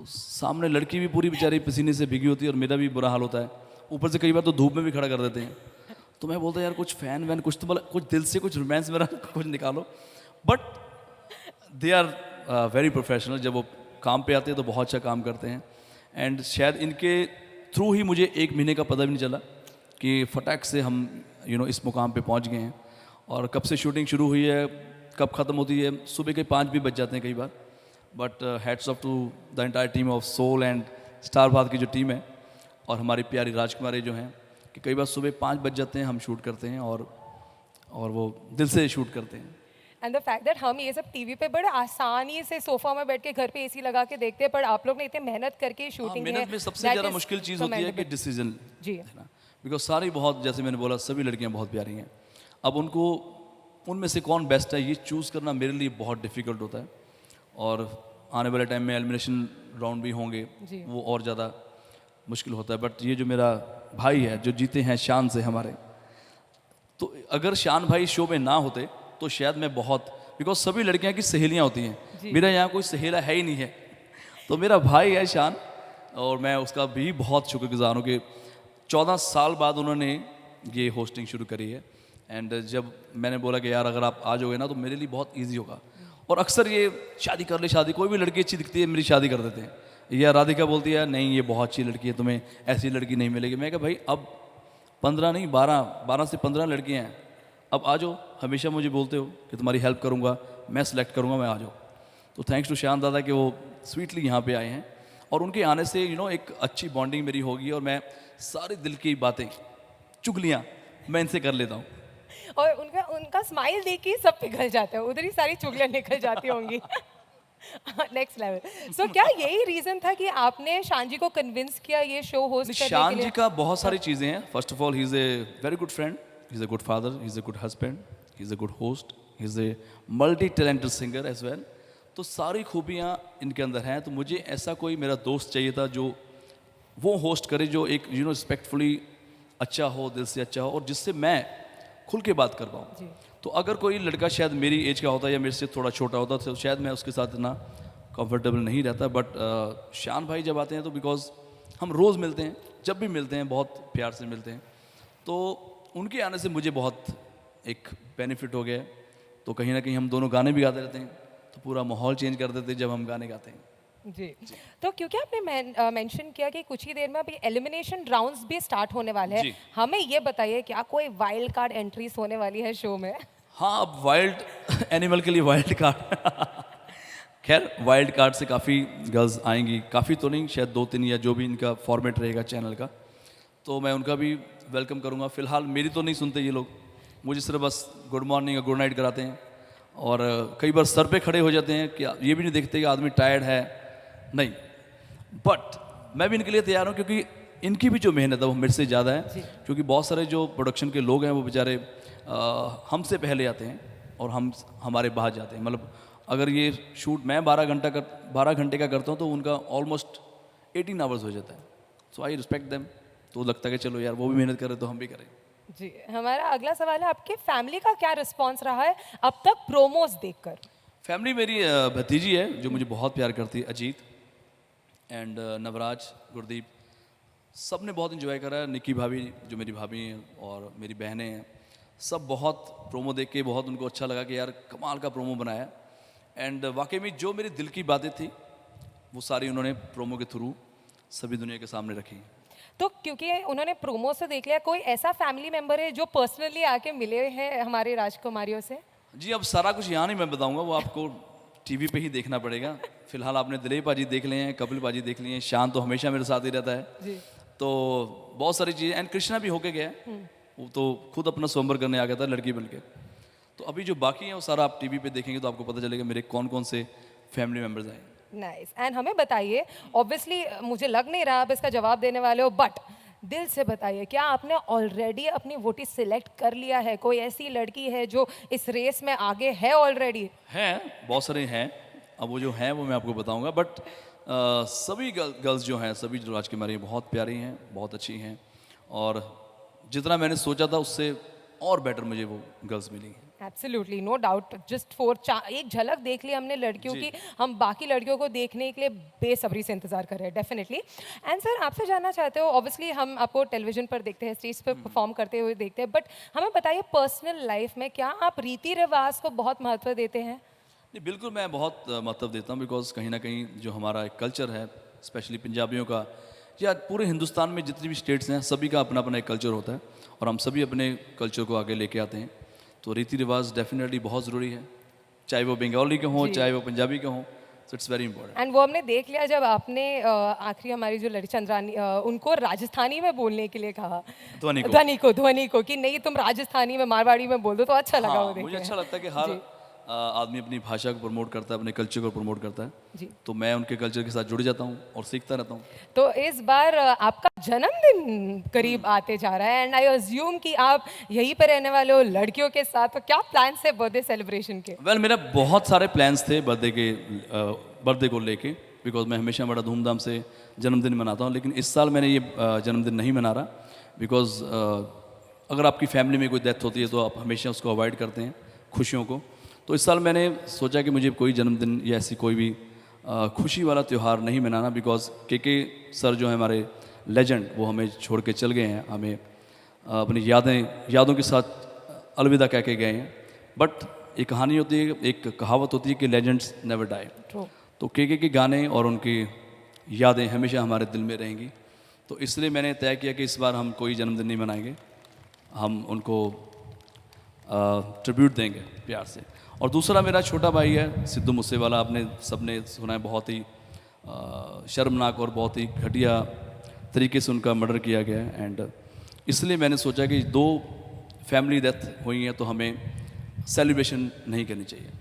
सामने लड़की भी पूरी बेचारी पसीने से भीगी होती है और मेरा भी बुरा हाल होता है। ऊपर से कई बार तो धूप में भी खड़ा कर देते हैं। तो मैं बोलता यार कुछ फैन वैन कुछ तो बोला, कुछ दिल से कुछ रोमांस मेरा कुछ निकालो। But they are very professional. जब वो काम पे आते हैं तो बहुत अच्छा काम करते हैं एंड शायद इनके थ्रू ही मुझे 1 महीने का पता भी नहीं चला कि फटाक से हम इस मुकाम पे पहुंच गए हैं। और कब से शूटिंग शुरू हुई है, कब ख़त्म होती है, सुबह के 5 भी बज जाते हैं कई बार। But hats off to the entire team of Soul and Star Bharat की जो टीम है और हमारी प्यारी राजकुमारी जो हैं कि कई बार सुबह 5 बज जाते हैं, हम शूट करते हैं और वो दिल से शूट करते हैं। एंड द फैक्ट दैट हम ये सब टीवी पे बड़े आसानी से सोफा में बैठ के घर पे एसी लगा के देखते हैं, पर आप लोग ने इतने मेहनत करके शूटिंग है। मेहनत में सबसे ज़्यादा मुश्किल चीज़ होती है कि डिसीजन जी। बिकॉज सारी बहुत, जैसे मैंने बोला, सभी लड़कियां बहुत प्यारी हैं। अब उनको उनमें से कौन बेस्ट है ये चूज़ करना मेरे लिए बहुत डिफ़िकल्ट होता है, और आने वाले टाइम में एलिमिनेशन राउंड भी होंगे, वो और ज़्यादा मुश्किल होता है। बट ये जो मेरा भाई है जो जीते हैं शान से हमारे, तो अगर शान भाई शो में ना होते तो शायद मैं बहुत, बिकॉज सभी लड़कियां की सहेलियां होती हैं, मेरा यहाँ कोई सहेला है ही नहीं है, तो मेरा भाई है शान, और मैं उसका भी बहुत शुक्रगुजार हूँ कि 14 साल बाद उन्होंने ये होस्टिंग शुरू करी है। एंड जब मैंने बोला कि यार अगर आप आ जाओगे ना तो मेरे लिए बहुत ईजी होगा, और अक्सर ये शादी कर ले, शादी, कोई भी लड़की अच्छी दिखती है मेरी शादी कर देते हैं, या राधिका बोलती है नहीं ये बहुत अच्छी लड़की है, तुम्हें ऐसी लड़की नहीं मिलेगी। मैं कहा भाई अब 15 नहीं 12 से 15 लड़कियां हैं, अब आ जाओ, हमेशा मुझे बोलते हो कि तुम्हारी हेल्प करूंगा, मैं सेलेक्ट करूंगा, मैं आ जाओ। तो थैंक्स टू शान दादा कि वो स्वीटली यहाँ पे आए हैं, और उनके आने से एक अच्छी बॉन्डिंग मेरी होगी, और मैं सारे दिल की बातें, चुगलियाँ मैं इनसे कर लेता हूँ। और उनका स्माइल देख के सब पिघल जाता है, उधर ही सारी चुगलियाँ निकल जाती होंगी। Next level. सो क्या यही रीजन था कि आपने शान जी को कन्विंस किया ये शो होस्ट करने के लिए? शान जी का बहुत सारी चीज़ें हैं। First of all he is a very good friend, he is a good father, he is a good husband, he is a good host, he is a multi talented singer as well. तो सारी खूबियाँ इनके अंदर हैं। तो मुझे ऐसा कोई मेरा दोस्त चाहिए था जो वो होस्ट करे, जो एक रिस्पेक्टफुली अच्छा हो, दिल से अच्छा हो, और जिससे मैं खुल के बात कर पाऊँ। तो अगर कोई लड़का शायद मेरी एज का होता या मेरे से थोड़ा छोटा होता तो शायद मैं उसके साथ इतना कंफर्टेबल नहीं रहता। बट शान भाई जब आते हैं तो बिकॉज हम रोज़ मिलते हैं, जब भी मिलते हैं बहुत प्यार से मिलते हैं, तो उनके आने से मुझे बहुत एक बेनिफिट हो गया है। तो कहीं ना कहीं हम दोनों गाने भी गाते रहते हैं, तो पूरा माहौल चेंज कर देते हैं जब हम गाने गाते हैं। जी। तो क्योंकि आपने मेंशन किया कि कुछ ही देर में अभी एलिमिनेशन राउंड्स भी स्टार्ट होने वाले हैं, हमें ये बताइए क्या कोई वाइल्ड कार्ड एंट्रीज होने वाली है शो में? हाँ, अब वाइल्ड एनिमल के लिए वाइल्ड कार्ड खैर वाइल्ड कार्ड से काफ़ी गर्ल्स आएंगी, काफ़ी तो नहीं, शायद 2-3 या जो भी इनका फॉर्मेट रहेगा चैनल का, तो मैं उनका भी वेलकम करूँगा। फ़िलहाल मेरी तो नहीं सुनते ये लोग, मुझे सिर्फ बस गुड मॉर्निंग या गुड नाइट कराते हैं, और कई बार सर पे खड़े हो जाते हैं कि ये भी नहीं देखते कि आदमी टायर्ड है, नहीं। बट मैं भी इनके लिए तैयार हूँ, क्योंकि इनकी भी जो मेहनत है वो मेरे से ज़्यादा है, क्योंकि बहुत सारे जो प्रोडक्शन के लोग हैं वो बेचारे हमसे पहले आते हैं और हमारे बाद जाते हैं। मतलब अगर ये शूट मैं 12 घंटे का करता हूँ तो उनका ऑलमोस्ट 18 आवर्स हो जाता है। सो आई रिस्पेक्ट देम। तो लगता है कि चलो यार वो भी मेहनत करे तो हम भी करें। जी, हमारा अगला सवाल है, आपके फैमिली का क्या रिस्पॉन्स रहा है अब तक प्रोमोज देखकर? फैमिली मेरी भतीजी है जो मुझे बहुत प्यार करती है, अजीत एंड नवराज, गुरदीप, सब ने बहुत इन्जॉय करा है। निकी भाभी जो मेरी भाभी हैं और मेरी बहनें हैं, सब बहुत प्रोमो देख के बहुत उनको अच्छा लगा कि यार कमाल का प्रोमो बनाया। एंड वाकई में जो मेरी दिल की बातें थी वो सारी उन्होंने प्रोमो के थ्रू सभी दुनिया के सामने रखी। तो क्योंकि उन्होंने प्रोमो से देख लिया, कोई ऐसा फैमिली मेंबर है जो पर्सनली आके मिले हैं हमारे राजकुमारियों से? जी, अब सारा कुछ यहाँ नहीं मैं बताऊँगा, वो आपको टीवी पे ही देखना पड़ेगा। फिलहाल आपने दिलीप पाजी देख लिए हैं, कपिल पाजी देख लिए हैं, शान तो हमेशा मेरे साथ ही रहता है जी। तो बहुत सारी चीज़ें, एंड कृष्णा भी होके गया, वो तो खुद अपना स्वयंवर करने आ गया था लड़की बन के। तो अभी जो बाकी है वो सारा आप टीवी पे देखेंगे तो आपको पता चलेगा मेरे कौन कौन से फैमिली मेम्बर्स आए। नाइस। एंड हमें बताइए, ऑब्वियसली मुझे लग नहीं रहा आप इसका जवाब देने वाले हो, बट दिल से बताइए, क्या आपने ऑलरेडी अपनी वोटी सिलेक्ट कर लिया है? कोई ऐसी लड़की है जो इस रेस में आगे है ऑलरेडी? है, बहुत सारे हैं, अब वो जो हैं वो मैं आपको बताऊंगा। बट सभी गर्ल्स जो हैं, सभी जो राजकुमारी बहुत प्यारी हैं, बहुत अच्छी हैं, और जितना मैंने सोचा था उससे और बेटर मुझे वो गर्ल्स मिली हैं। Absolutely, no doubt. जस्ट एक झलक देख ली हमने लड़कियों की, हम बाकी लड़कियों को देखने के लिए बेसब्री से इंतजार कर रहे हैं डेफिनेटली। एंड सर, आपसे जानना चाहते हो, ऑब्वियसली हम आपको टेलीविजन पर देखते हैं, स्टेज पर परफॉर्म करते हुए देखते हैं, बट हमें बताइए पर्सनल लाइफ में क्या आप रीति रिवाज को बहुत महत्व देते हैं? नहीं, बिल्कुल मैं बहुत महत्व देता हूँ, बिकॉज कहीं ना कहीं जो हमारा एक कल्चर है, स्पेशली पंजाबियों का, या पूरे हिंदुस्तान में जितनी भी स्टेट्स हैं, सभी का अपना अपना एक कल्चर होता है, और हम सभी अपने कल्चर को आगे लेके आते हैं। तो रीति रिवाज डेफिनेटली बहुत ज़रूरी है, चाहे वो बंगाली के हों, चाहे वो पंजाबी के हों, so it's very important. And वो हमने देख लिया जब आपने आखिरी हमारी जो लड़ी चंद्रानी, उनको राजस्थानी में बोलने के लिए कहा, ध्वनि को कि नहीं तुम राजस्थानी में, मारवाड़ी में बोल दो, तो अच्छा लगा। हाँ, वो देख मुझे के। अच्छा लगता है कि हर आदमी अपनी भाषा को प्रमोट करता है, अपने कल्चर को प्रमोट करता है, जी। तो मैं उनके कल्चर के साथ जुड़ जाता हूँ और सीखता रहता हूँ। तो इस बार आपका जन्मदिन करीब आते जा रहा है एंड आई अज्यूम कि आप यहीं पे रहने वाले हो लड़कियों के साथ, तो क्या प्लान्स है बर्थडे सेलिब्रेशन के? वेल मेरा बहुत सारे प्लान्स थे बर्थडे को लेके, बिकॉज मैं हमेशा बड़ा धूमधाम से जन्मदिन मनाता हूँ, लेकिन इस साल मैंने ये जन्मदिन नहीं मना रहा, बिकॉज अगर आपकी फैमिली में कोई डेथ होती है तो आप हमेशा उसको अवॉइड करते हैं खुशियों को। तो इस साल मैंने सोचा कि मुझे कोई जन्मदिन या ऐसी कोई भी खुशी वाला त्यौहार नहीं मनाना, बिकॉज के सर जो है हमारे लेजेंड, वो हमें छोड़ के चल गए हैं, हमें अपनी यादों के साथ अलविदा कह के गए हैं। बट एक कहानी होती है, एक कहावत होती है कि लेजेंड्स नेवर डाई। तो के गाने और उनकी यादें हमेशा हमारे दिल में रहेंगी। तो इसलिए मैंने तय किया कि इस बार हम कोई जन्मदिन नहीं मनाएंगे, हम उनको ट्रिब्यूट देंगे प्यार से। और दूसरा मेरा छोटा भाई है सिद्धू मूसेवाला, आपने सबने सुना है, बहुत ही शर्मनाक और बहुत ही घटिया तरीके से उनका मर्डर किया गया है। एंड इसलिए मैंने सोचा कि 2 फैमिली डेथ हुई हैं तो हमें सेलिब्रेशन नहीं करनी चाहिए।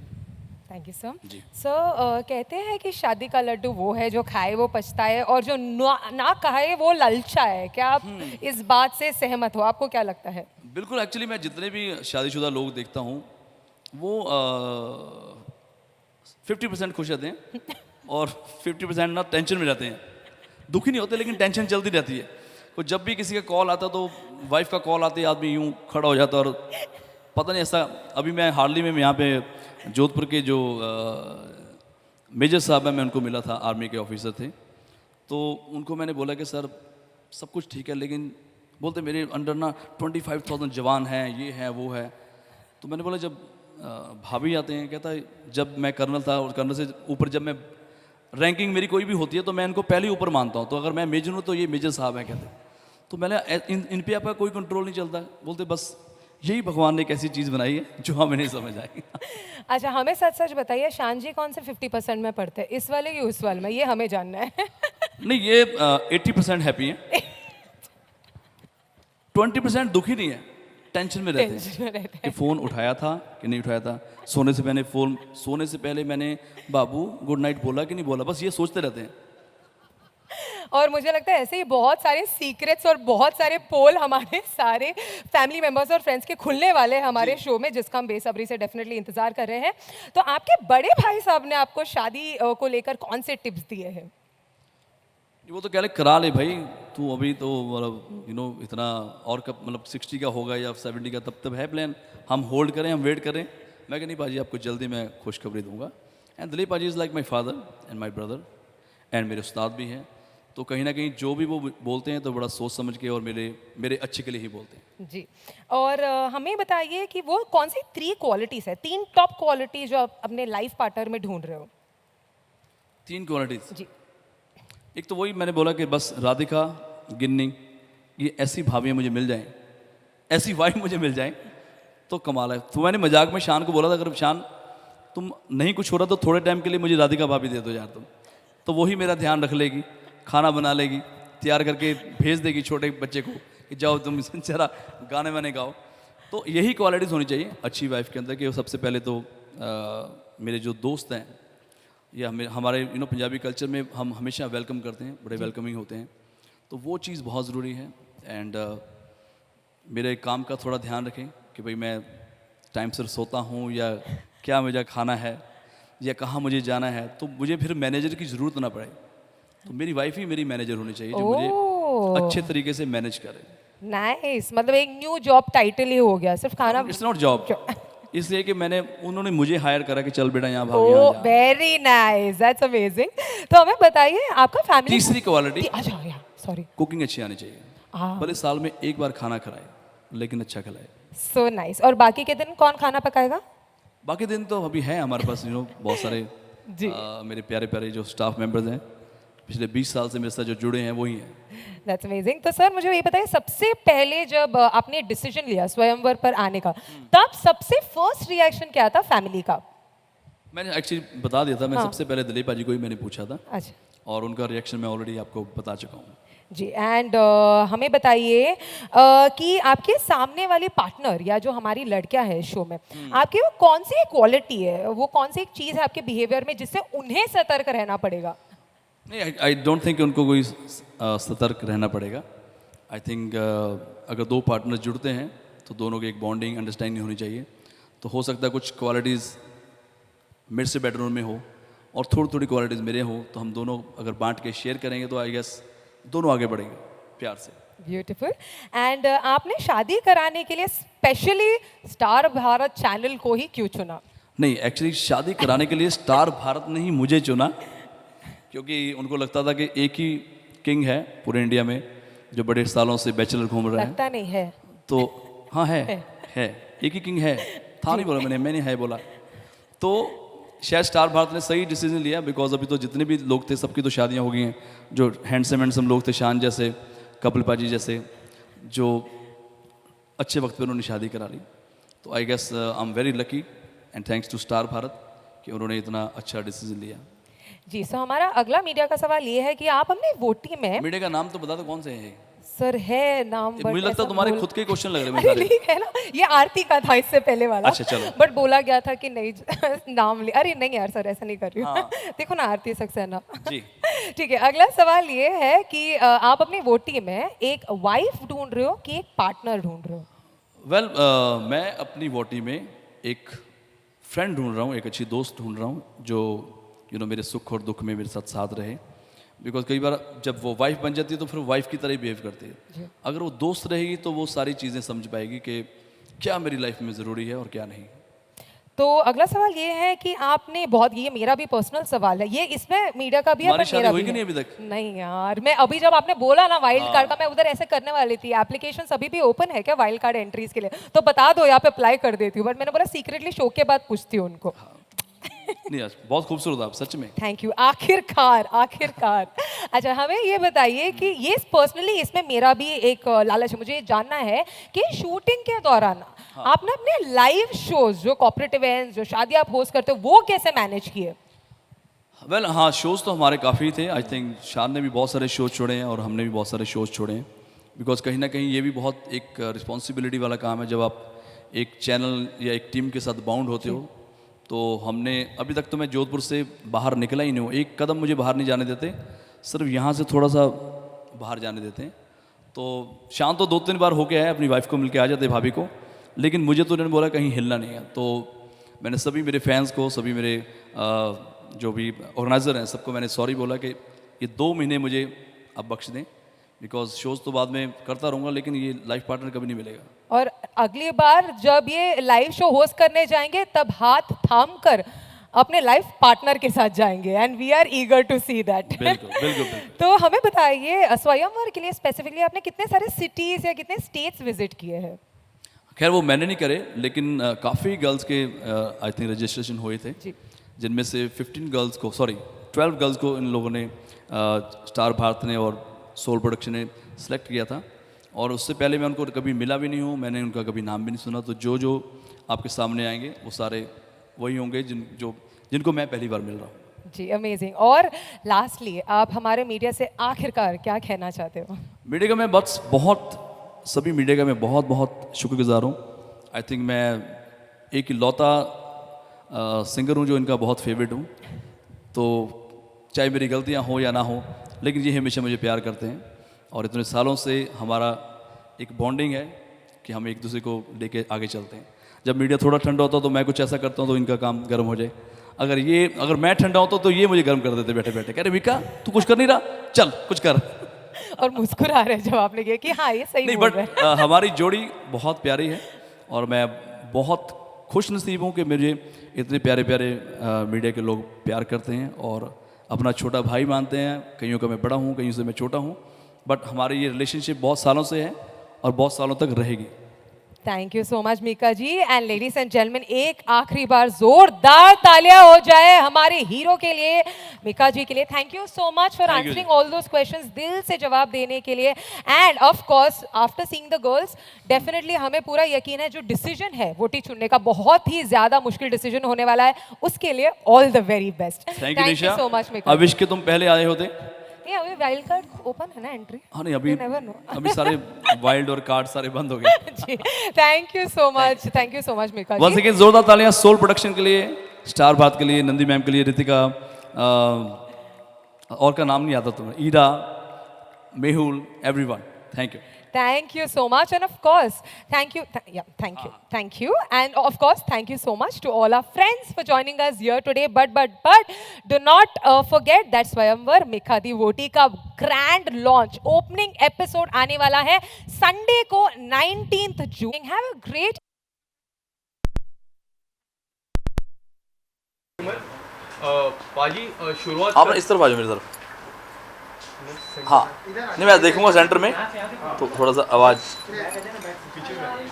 Thank you sir. जी। सर कहते हैं कि शादी का लड्डू वो है जो खाए वो पछताए और जो ना खाए वो ललचाए। क्या आप इस बात से सहमत हो? आपको क्या लगता है? बिल्कुल, एक्चुअली मैं जितने भी शादीशुदा लोग देखता हूँ वो 50% खुश रहते हैं और 50% ना टेंशन में रहते हैं। दुखी नहीं होते लेकिन टेंशन चलती रहती है। तो जब भी किसी का कॉल आता तो वाइफ का कॉल आते आदमी यूँ खड़ा हो जाता और पता नहीं ऐसा। अभी मैं हार्डली में यहाँ पे जोधपुर के जो मेजर साहब हैं, मैं उनको मिला था, आर्मी के ऑफिसर थे। तो उनको मैंने बोला कि सर सब कुछ ठीक है, लेकिन बोलते मेरे अंडर ना 25,000 जवान हैं, ये है वो है। तो मैंने बोला जब भाभी आते हैं, कहता है जब मैं कर्नल था और कर्नल से ऊपर जब मैं रैंकिंग मेरी कोई भी होती है तो मैं इनको पहले ही ऊपर मानता हूँ, तो अगर मैं मेजर हूँ तो ये मेजर साहब हैं कहते। तो मैंने इन पे आपका कोई कंट्रोल नहीं चलता। बोलते बस यही भगवान ने एक ऐसी चीज़ बनाई है जो हमें नहीं समझ आई। अच्छा, हमें सच सच बताइए, शान जी कौन से 50% में पढ़ते हैं, इस वाले की उस वाले में? ये हमें जानना है। नहीं, ये 80% हैप्पी है, 20% दुखी नहीं है, टेंशन में रहते हैं कि फ़ोन उठाया था कि नहीं उठाया था, सोने से पहले मैंने बाबू गुड नाइट बोला कि नहीं बोला, बस ये सोचते रहते हैं। और मुझे लगता है ऐसे ही बहुत सारे सीक्रेट्स और बहुत सारे पोल हमारे सारे फैमिली मेंबर्स और फ्रेंड्स के खुलने वाले हैं हमारे शो में, जिसका हम बेसब्री से डेफिनेटली इंतजार कर रहे हैं। तो आपके बड़े भाई साहब ने आपको शादी को लेकर कौन से टिप्स दिए हैं? वो तो कह रहे करा ले भाई तू, अभी तो मतलब इतना और कब, मतलब 60 का होगा या 70 का, तब है प्लान, हम होल्ड करें, हम वेट करें। मैं कह नहीं पाजी आपको जल्दी मैं खुशखबरी दूंगा। एंड दिलीप पाजी is like my father and my brother and मेरे उस्ताद भी हैं। तो कहीं ना कहीं जो भी वो बोलते हैं तो बड़ा सोच समझ के और मेरे अच्छे के लिए ही बोलते हैं। जी। और हमें बताइए कि वो कौन सी 3 क्वालिटीज़ है, 3 टॉप क्वालिटी जो आप अपने लाइफ पार्टनर में ढूंढ रहे हो? 3 क्वालिटीज़ जी। एक तो वही मैंने बोला कि बस राधिका, गिन्नी, ये ऐसी भाभियाँ मुझे मिल जाएं, ऐसी वाइफ मुझे मिल जाए तो कमाल है। तो मैंने मजाक में शान को बोला था, अगर शान तुम नहीं कुछ हो रहा तो थोड़े टाइम के लिए मुझे राधिका भाभी दे दो यार तुम, तो वही मेरा ध्यान रख लेगी, खाना बना लेगी, तैयार करके भेज देगी छोटे बच्चे को कि जाओ तुम जरा गाने वाने गाओ। तो यही क्वालिटीज़ होनी चाहिए अच्छी वाइफ के अंदर। कि सबसे पहले तो मेरे जो दोस्त हैं या हमारे पंजाबी कल्चर में हम हमेशा वेलकम करते हैं, बड़े वेलकमिंग होते हैं, तो वो चीज़ बहुत ज़रूरी है। एंड मेरे काम का थोड़ा ध्यान रखें कि भाई मैं टाइम से सोता हूँ या क्या मुझे खाना है या कहाँ मुझे जाना है, तो मुझे फिर मैनेजर की ज़रूरत ना पड़े। तो मेरी वाइफ ही मेरी मैनेजर होनी चाहिए जो मुझे अच्छे तरीके से मैनेज करे। नाइस, मतलब एक न्यू जॉब टाइटल ही हो गया, सिर्फ खाना। इट्स नॉट जॉब, इसलिए कि उन्होंने मुझे हायर करा कि चल बेटा यहाँ भाग। Oh very nice, that's amazing. तो हमें बताइए आपका फैमिली। तीसरी क्वालिटी, अच्छा सॉरी, कुकिंग अच्छी आनी चाहिए। भले साल में एक बार खाना खिलाए लेकिन अच्छा खिलाए। So nice. और बाकी के दिन कौन खाना पकाएगा? बाकी दिन तो अभी है हमारे पास बहुत सारे मेरे प्यारे प्यारे जो स्टाफ मेंबर्स हैं, पिछले 20 साल से मेरे साथ जो जुड़े हैं वही हैं। That's amazing. तो सर मुझे ये बताइए, सबसे पहले जब आपने डिसीजन लिया स्वयंवर पर आने का, तब सबसे फर्स्ट रिएक्शन क्या था फैमिली का? मैंने एक्चुअली बता दिया था, मैं सबसे पहले दिलीप जी को ही मैंने पूछा था। अच्छा। और उनका रिएक्शन मैं ऑलरेडी आपको बता चुका हूँ। जी एंड हमें बताइए कि आपके सामने वाली पार्टनर या जो हमारी लड़कियां हैं शो में, आपकी वो कौन सी क्वालिटी है, वो कौन सी एक चीज़ है आपके बिहेवियर में जिससे उन्हें सतर्क रहना पड़ेगा? नहीं, आई डोंट थिंक उनको कोई सतर्क रहना पड़ेगा। आई थिंक अगर दो पार्टनर्स जुड़ते हैं तो दोनों की एक बॉन्डिंग अंडरस्टैंडिंग होनी चाहिए। तो हो सकता है कुछ क्वालिटीज़ मेरे से बेडरूम में हो और थोड़ी थोड़ी क्वालिटीज़ मेरे हो, तो हम दोनों अगर बांट के शेयर करेंगे तो आई गेस दोनों आगे बढ़ेंगे प्यार से। ब्यूटीफुल। एंड आपने शादी कराने के लिए स्पेशली स्टार भारत चैनल को ही क्यों चुना? नहीं, एक्चुअली शादी कराने के लिए स्टार भारत ने ही मुझे चुना, क्योंकि उनको लगता था कि एक ही किंग है पूरे इंडिया में जो बड़े सालों से बैचलर घूम रहा है। लगता नहीं है तो हाँ है एक ही किंग है, था नहीं बोला मैंने है बोला। तो शायद स्टार भारत ने सही डिसीजन लिया, बिकॉज अभी तो जितने भी लोग थे सबकी तो शादियां हो गई हैं। जो हैंडसम लोग थे, शान जैसे, कपिल पाजी जैसे, जो अच्छे वक्त पे उन्होंने शादी करा ली। तो I guess I am very lucky and thanks to Star Bharat कि उन्होंने इतना अच्छा डिसीजन लिया। जी। सो हमारा अगला मीडिया का सवाल ये है कि आप अपने वोटी में, मीडिया का नाम तो बता दो कौन से हैं? सर है नाम, मुझे लगता है तुम्हारे खुद के क्वेश्चन लग रहे हैं अरे सारे। नहीं है ना, ये आरती का था इससे पहले वाला। अच्छा चलो। बट बोला गया था कि नहीं नाम ले, अरे नहीं यार सर ऐसा नहीं कर रही हूँ। देखो ना आरती सक्सेना जी। ठीक है, अगला सवाल ये है कि आप अपनी वोटी में एक वाइफ ढूंढ रहे हो कि एक पार्टनर ढूंढ रहे हो? वेल मैं अपनी वोटी में एक फ्रेंड ढूंढ रहा हूँ, एक अच्छी दोस्त ढूंढ रहा हूँ जो मेरे सुख और दुख में मेरे साथ रहे। बिकॉज कई बार जब वो वाइफ बन जाती है तो फिर वाइफ की तरह ही बिहेव करती है। अगर वो दोस्त रहेगी तो वो सारी चीज़ें समझ पाएगी कि क्या मेरी लाइफ में ज़रूरी है और क्या नहीं। तो अगला सवाल ये है कि आपने बहुत, ये मेरा भी पर्सनल सवाल है, ये इसमें मीडिया का भी है, हमारी शादी हुई कि नहीं अभी तक? नहीं यार, मैं अभी जब आपने बोला ना वाइल्ड कार्ड का, मैं उधर ऐसे करने वाली थी। एप्लीकेशन अभी भी ओपन है क्या वाइल्ड कार्ड एंट्रीज के लिए? तो बता दो, यहाँ पे अप्लाई कर देती हूँ। बट मैंने बोला सीक्रेटली शो के बाद पूछती हूँ उनको। नहीं यार, बहुत खूबसूरत आप सच में। थैंक यू, आखिरकार। अच्छा हमें ये बताइए कि ये पर्सनली इसमें मेरा भी एक लालच है, मुझे ये जानना है कि शूटिंग के दौरान आपने अपने लाइव शोज, जो कॉर्पोरेट इवेंट्स, जो शादी आप होस्ट करते हो, वो कैसे मैनेज किए? वेल हाँ, शोज़ तो हमारे काफ़ी थे। आई थिंक शान ने भी बहुत सारे शोज छोड़े हैं और हमने भी बहुत सारे शोज छोड़े हैं। बिकॉज कहीं ना कहीं ये भी बहुत एक रिस्पॉन्सिबिलिटी वाला काम है जब आप एक चैनल या एक टीम के साथ बाउंड होते हो। तो हमने अभी तक तो मैं जोधपुर से बाहर निकला ही नहीं हूँ, एक कदम मुझे बाहर नहीं जाने देते, सिर्फ यहाँ से थोड़ा सा बाहर जाने देते हैं। तो शान तो 2-3 बार होके आया, अपनी वाइफ को मिलके आ जाते भाभी को, लेकिन मुझे तो उन्होंने बोला कहीं हिलना नहीं है। तो मैंने सभी मेरे फैंस को, सभी मेरे जो भी ऑर्गेनाइज़र हैं, सबको मैंने सॉरी बोला कि ये 2 महीने मुझे अब बख्श दें, बिकॉज शोज़ तो बाद में करता रहूँगा लेकिन ये लाइफ पार्टनर कभी नहीं मिलेगा। और अगली बार जब ये लाइव शो होस्ट करने जाएंगे तब हाथ थाम कर अपने लाइफ पार्टनर के साथ जाएंगे and we are eager to see that. बिल्कुल। तो हमें बताइए स्वयंवर के लिए स्पेसिफिकली आपने कितने सारे सिटीज या कितने स्टेट्स विजिट किए हैं? खैर वो मैंने नहीं करे, लेकिन काफ़ी गर्ल्स के आई थिंक रजिस्ट्रेशन हुए थे, जिनमें से 12 गर्ल्स को इन लोगों ने स्टार भारत ने और सोल प्रोडक्शन ने सेलेक्ट किया था। और उससे पहले मैं उनको कभी मिला भी नहीं हूँ, मैंने उनका कभी नाम भी नहीं सुना। तो जो आपके सामने आएंगे वो सारे वही होंगे जिनको मैं पहली बार मिल रहा हूँ। जी अमेजिंग। और लास्टली आप हमारे मीडिया से आखिरकार क्या कहना चाहते हो? मीडिया का मैं सभी मीडिया का मैं बहुत शुक्रगुजार हूँ। आई थिंक मैं एक इकलौता सिंगर हूँ जो इनका बहुत फेवरेट हूँ। तो चाहे मेरी गलतियाँ हो या ना हो, लेकिन ये हमेशा मुझे प्यार करते हैं और इतने सालों से हमारा एक बॉन्डिंग है कि हम एक दूसरे को लेके आगे चलते हैं। जब मीडिया थोड़ा ठंडा होता है तो मैं कुछ ऐसा करता हूँ तो इनका काम गर्म हो जाए। अगर मैं ठंडा होता तो ये मुझे गर्म कर देते बैठे बैठे, कह रहे मीका तू कुछ कर नहीं रहा, चल कुछ कर। और मुस्कुरा रहे जब आपने कहा कि हाँ ये सही नहीं, बट हमारी जोड़ी बहुत प्यारी है और मैं बहुत खुश नसीब हूँ कि मुझे इतने प्यारे मीडिया के लोग प्यार करते हैं और अपना छोटा भाई मानते हैं। कईयों का मैं बड़ा हूँ, कईयों से मैं छोटा हूँ, बट हमारी ये रिलेशनशिप बहुत सालों से है और बहुत सालों तक रहेगी। Thank you so much Mika ji. And ladies and gentleman, एक आखिरी बार जोरदार तालियां हो जाए हमारे हीरो के लिए, मीका जी के लिए। Thank you so much for answering all those questions, दिल से जवाब देने के लिए। End of course after seeing the girls definitely हमें पूरा यकीन है जो डिसीजन है वोटी चुनने का बहुत ही ज्यादा मुश्किल डिसीजन होने वाला है, उसके लिए all the very best. Thank you so much Mika. I wish कि तुम पहले आए होते ये अभी वाइल्ड कार्ड ओपन है ना एंट्री? हाँ नहीं अभी You never know. अभी सारे वाइल्ड और कार्ड सारे बंद हो गए। जी, thank you so much Mika once ji. Again जोरदार तालियां सोल प्रोडक्शन के लिए, स्टार बात के लिए, नंदी मैम के लिए, रितिका और का नाम नहीं आता तुम्हें, Ira, Mehul, everyone, thank you. Thank you so much, and of course, thank you, and of course, thank you so much to all our friends for joining us here today. But do not forget that Swayamvar Mikha Devotee का grand launch, opening episode आने वाला है Sunday को 19th June. Have a great पाजी शुरुआत आप इस तरफ आ जाओ मेरी तरफ। हाँ नहीं मैं देखूंगा सेंटर में तो थोड़ा सा आवाज,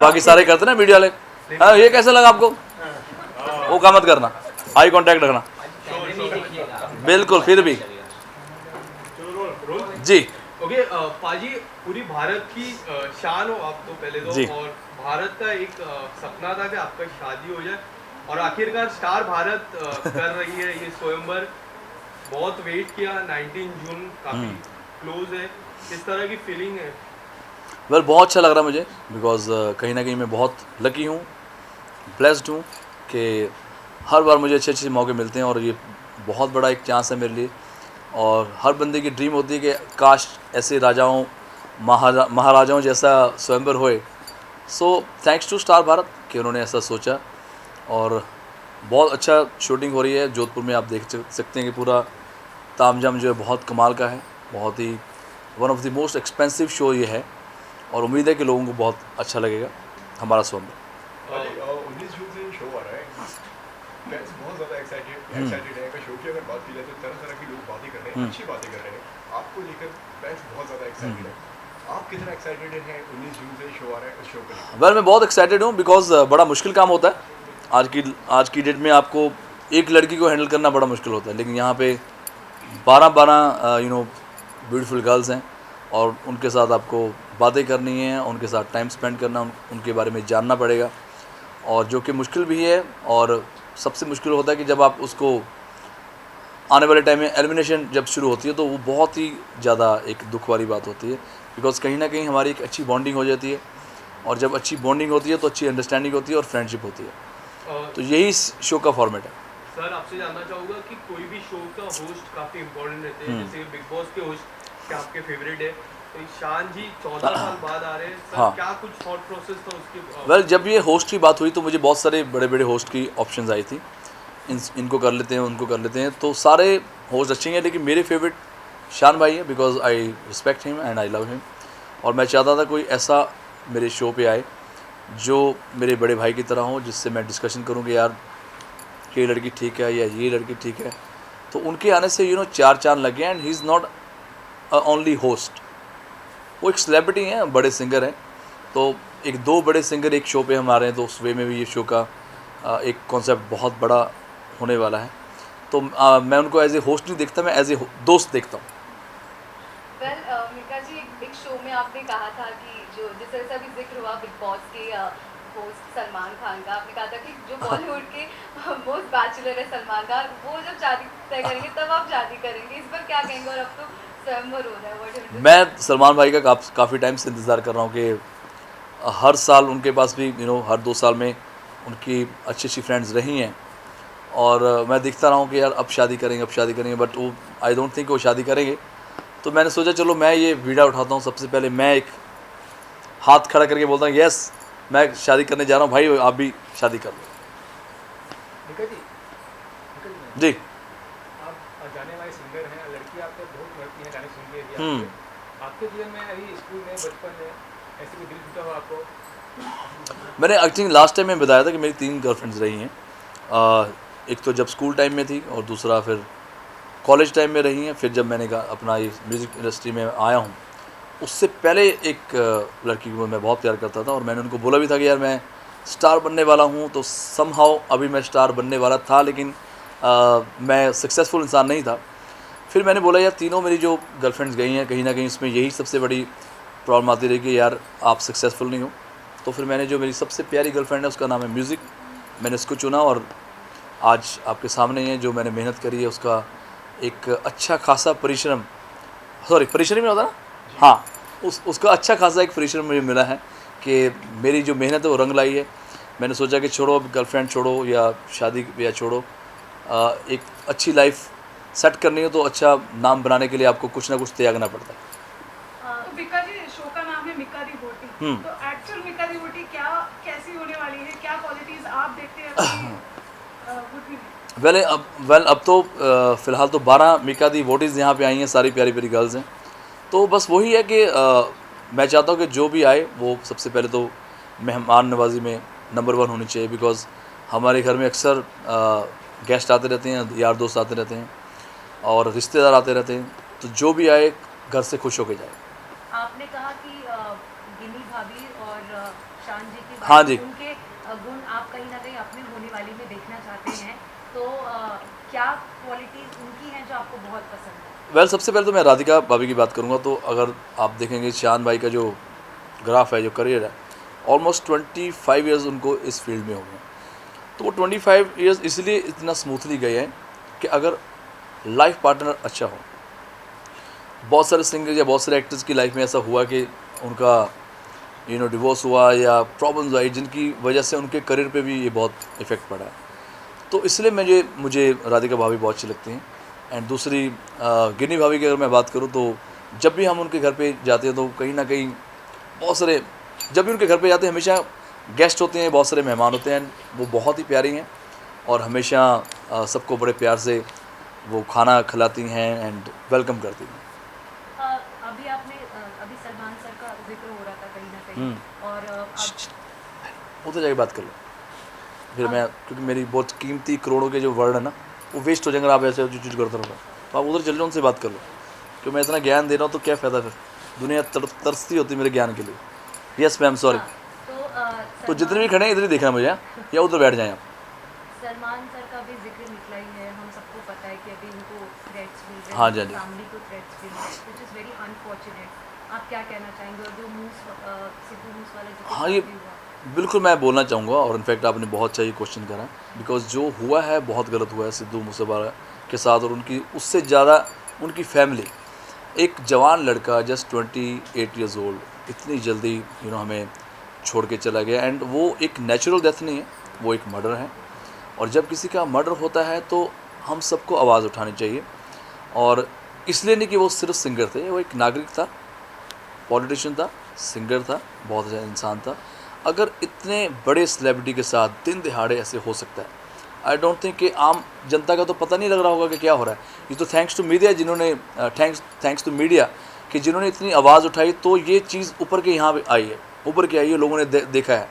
बाकी सारे करते ना वीडियो वाले। हाँ ये कैसा लगा आपको? वो काम मत करना, आई कांटेक्ट रखना बिल्कुल। फिर भी जी ओके पाजी, पूरी भारत की शान हो आप तो पहले जी। तो, और भारत का एक सपना था कि आपका शादी हो जाए, और आखिरकार स्टार भारत कर रही है ये स्वयंवर। बहुत वेट किया, 19 जून काफ़ी क्लोज है, किस तरह की फीलिंग है? वेल बहुत अच्छा लग रहा है मुझे, बिकॉज कहीं ना कहीं मैं बहुत लकी हूँ, ब्लेस्ड हूँ कि हर बार मुझे अच्छे अच्छे मौके मिलते हैं, और ये बहुत बड़ा एक चांस है मेरे लिए। और हर बंदे की ड्रीम होती है कि काश ऐसे राजाओं महाराजाओं जैसा स्वयंवर होए। So thanks to Star Bharat कि उन्होंने ऐसा सोचा, और बहुत अच्छा शूटिंग हो रही है जोधपुर में। आप देख सकते हैं कि पूरा तामझाम जो है बहुत कमाल का है, बहुत ही one of the most expensive show ये है, और उम्मीद है कि लोगों को बहुत अच्छा लगेगा हमारा स्वयंवर। 19 जून से शो आ रहा है, फैंस बहुत ज़्यादा एक्साइटेड है। शो की अगर बात की जाए तो तरह तरह के लोग बातें कर रहे हैं, अच्छी बातें कर रहे हैं। आपको लेकर फैंस बहुत ज़्यादा एक्साइटेड है, आप कितना एक्साइटेड हैं? 19 जून से शो आ रहा है, उस शो को लेकर। वेल मैं बहुत एक्साइटेड हूँ, बिकॉज बड़ा मुश्किल काम होता है आज की डेट में। आपको एक लड़की को हैंडल करना बड़ा मुश्किल होता है, लेकिन यहाँ पे 12 यू नो ब्यूटीफुल गर्ल्स हैं, और उनके साथ आपको बातें करनी है, उनके साथ टाइम स्पेंड करना, उनके बारे में जानना पड़ेगा, और जो कि मुश्किल भी है। और सबसे मुश्किल होता है कि जब आप उसको आने वाले टाइम में एलिमिनेशन जब शुरू होती है तो वो बहुत ही ज़्यादा एक दुख वाली बात होती है, बिकॉज कहीं ना कहीं हमारी एक अच्छी बॉन्डिंग हो जाती है, और जब अच्छी बॉन्डिंग होती है तो अच्छी अंडरस्टैंडिंग होती है और फ्रेंडशिप होती है। तो यही शो का फॉर्मेट है। सर आपसे जानना चाहूँगा कि कोई भी शो का होस्ट काफ़ी इम्पोर्टेंट रहते हैं, जैसे बिग बॉस के होस्ट क्या आपके फेवरेट है, तो शान जी 14 साल बाद आ रहे हैं सर, क्या कुछ थॉट प्रोसेस था उसके? वेल जब ये होस्ट की बात हुई तो मुझे बहुत सारे बड़े बड़े होस्ट की ऑप्शंस आई थी, इनको कर लेते हैं, उनको कर लेते हैं, तो सारे होस्ट अच्छे हैं, लेकिन मेरे फेवरेट शान भाई है, because I respect him and I love him. और मैं चाहता था कोई ऐसा मेरे शो पे आए जो मेरे बड़े भाई की तरह हो, जिससे मैं डिस्कशन करूँ कि यार ये लड़की ठीक है या ये लड़की ठीक है। तो उनके आने से यू नो चार चांद लगे, and he is not only host, वो एक सेलिब्रिटी हैं, बड़े सिंगर हैं। तो एक दो बड़े सिंगर एक शो पे हम आ रहे हैं, तो उस वे में भी ये शो का एक कॉन्सेप्ट बहुत बड़ा होने वाला है। तो मैं उनको एज ए होस्ट नहीं देखता, मैं एज ए दोस्त देखता हूँ। वेल मिका जी, एक शो में आपने कहा था कि जो जिस तरह से अभी जिक्र हुआ बिग बॉस के होस्ट सलमान खान का, आपने कहा था कि जो बॉलीवुड के मोस्ट बैचलर है सलमान खान, वो जब शादी तय करेंगे तब आप शादी करेंगे, इस पर क्या कहेंगे? और अब तो स्वयंवर हो रहा है, व्हाट मैं सलमान भाई का काफ़ी टाइम से इंतज़ार कर रहा हूँ कि हर साल उनके पास भी यू नो हर 2 साल में उनकी अच्छी अच्छी फ्रेंड्स रही हैं, और मैं देखता रहा हूँ कि यार अब शादी करेंगे, बट वो आई डोंट थिंक वो शादी करेंगे। तो मैंने सोचा चलो मैं ये वीडियो उठाता हूँ, सबसे पहले मैं एक हाथ खड़ा करके बोलता हूँ यस मैं शादी करने जा रहा हूँ भाई, आप भी शादी कर लो। जी आप जाने वाले सिंगर हैं, लड़की आपको बहुत लड़की है गाने सुन के, आपके जीवन में अभी स्कूल में बचपन में ऐसे कोई दिल टूटा हो आपको? मैंने आई थिंक लास्ट टाइम में बताया था कि मेरी 3 गर्लफ्रेंड्स रही हैं। एक तो जब स्कूल टाइम में थी, और दूसरा फिर कॉलेज टाइम में रही हैं। फिर जब मैंने अपना ये म्यूज़िक इंडस्ट्री में आया हूँ, उससे पहले एक लड़की को मैं बहुत प्यार करता था, और मैंने उनको बोला भी था कि यार मैं स्टार बनने वाला हूँ। तो समहाउ अभी मैं स्टार बनने वाला था, लेकिन मैं सक्सेसफुल इंसान नहीं था। फिर मैंने बोला यार तीनों मेरी जो गर्लफ्रेंड्स गई हैं, कहीं ना कहीं इसमें यही सबसे बड़ी प्रॉब्लम आती रही कि यार आप सक्सेसफुल नहीं हो। तो फिर मैंने जो मेरी सबसे प्यारी गर्लफ्रेंड है उसका नाम है म्यूज़िक, मैंने उसको चुना, और आज आपके सामने है जो मैंने मेहनत करी है उसका एक अच्छा खासा परिश्रम सॉरी फ्रेशर में होता ना, हाँ, उसका अच्छा खासा एक फ्रेशर मुझे मिला है कि मेरी जो मेहनत है वो रंग लाई है। मैंने सोचा कि छोड़ो, अब गर्लफ्रेंड छोड़ो या शादी या छोड़ो, एक अच्छी लाइफ सेट करनी हो तो अच्छा नाम बनाने के लिए आपको कुछ ना कुछ त्यागना पड़ता है। तो मिका जी, शो का नाम है मिका दी बोटी, तो एक्चुअल मिका दी बोटी क्या कैसी होने वाली है, क्या क्वालिटीज आप देखते हैं? अब तो फ़िलहाल तो 12 मिका दी वोटीज़ यहाँ पे आई हैं, सारी प्यारी प्यारी गर्ल्स हैं। तो बस वही है कि मैं चाहता हूँ कि जो भी आए वो सबसे पहले तो मेहमान नवाजी में नंबर 1 होनी चाहिए, बिकॉज़ हमारे घर में अक्सर गेस्ट आते रहते हैं, यार दोस्त आते रहते हैं और रिश्तेदार आते रहते हैं, तो जो भी आए घर से खुश होकर जाए। आपने कहा कि गिनी भाभी और शान जी की हाँ जी, उनके गुण आप कहीं ना कहीं अपनी होने वाली में देखना चाहते हैं, तो क्या क्वालिटीज़ उनकी हैं जो आपको बहुत पसंद है? वेल सबसे पहले तो मैं राधिका भाभी की बात करूँगा, तो अगर आप देखेंगे शान भाई का जो ग्राफ है, जो करियर है, ऑलमोस्ट 25 ईयर्स उनको इस फील्ड में हो गए। तो वो 25 ईयर्स इसलिए इतना स्मूथली गए हैं कि अगर लाइफ पार्टनर अच्छा हो, बहुत सारे सिंगर्स या बहुत सारे एक्टर्स की लाइफ में ऐसा हुआ कि उनका डिवोर्स हुआ या प्रॉब्लम्स आई जिनकी वजह से उनके करियर पे भी ये बहुत इफ़ेक्ट पड़ा है। तो इसलिए मुझे राधिका भाभी बहुत अच्छी लगती हैं। एंड दूसरी गिनी भाभी की अगर मैं बात करूँ तो जब भी हम उनके घर पे जाते हैं तो कहीं ना कहीं बहुत सारे, जब भी उनके घर पे जाते हैं हमेशा गेस्ट होते हैं, बहुत सारे मेहमान होते हैं, वो बहुत ही प्यारी हैं और हमेशा सबको बड़े प्यार से वो खाना खिलाती हैं एंड वेलकम करती हैं। अभी आपने अभी सलमान सर का जिक्र हो रहा था कहीं ना कहीं, और उधर जाके बात कर लो फिर मैं, क्योंकि मेरी बहुत कीमती करोड़ों के जो वर्ड है ना वो वेस्ट हो जाएंगे आप ऐसे चीज करते रहो। तो आप उधर चल जाओ, उनसे बात कर लो, क्योंकि मैं इतना ज्ञान दे रहा हूँ तो क्या फ़ायदा, फिर दुनिया तरसती होती मेरे ज्ञान के लिए। Yes ma'am, sorry. तो जितने भी खड़े हैं इधर ही देखना मुझे, या उधर बैठ जाएँ आप। सलमान सर का भी जिक्र निकला ही है, हम सबको पता है कि अभी उनको थ्रेट्स भी हैं, हाँ जी, फैमिली को थ्रेट्स भी हैं, व्हिच इज़ वेरी अनफॉर्चुनेट। आप क्या कहना चाहेंगे? और जो सिद्धू मूसेवाला, हाँ, ये बिल्कुल मैं बोलना चाहूँगा, और इनफैक्ट आपने बहुत सही क्वेश्चन करा, बिकॉज जो हुआ है बहुत गलत हुआ है सिद्धू मूसेवाला के साथ, और उनकी उससे ज़्यादा उनकी फैमिली। एक जवान लड़का जस्ट 28 ईयर्स ओल्ड इतनी जल्दी हमें छोड़ के चला गया, एंड वो एक नेचुरल डेथ नहीं है, वो एक मर्डर है। और जब किसी का मर्डर होता है तो हम सबको आवाज़ उठानी चाहिए, और इसलिए नहीं कि वो सिर्फ सिंगर थे, वो एक नागरिक था, पॉलिटिशियन था, सिंगर था, बहुत अच्छा इंसान था। अगर इतने बड़े सेलिब्रिटी के साथ दिन दिहाड़े ऐसे हो सकता है, आई डोंट थिंक कि आम जनता का तो पता नहीं लग रहा होगा कि क्या हो रहा है। ये तो थैंक्स टू मीडिया, जिन्होंने थैंक्स टू मीडिया कि जिन्होंने इतनी आवाज़ उठाई, तो ये चीज़ ऊपर के यहाँ पे आई है, ऊपर के आई है, लोगों ने देखा है।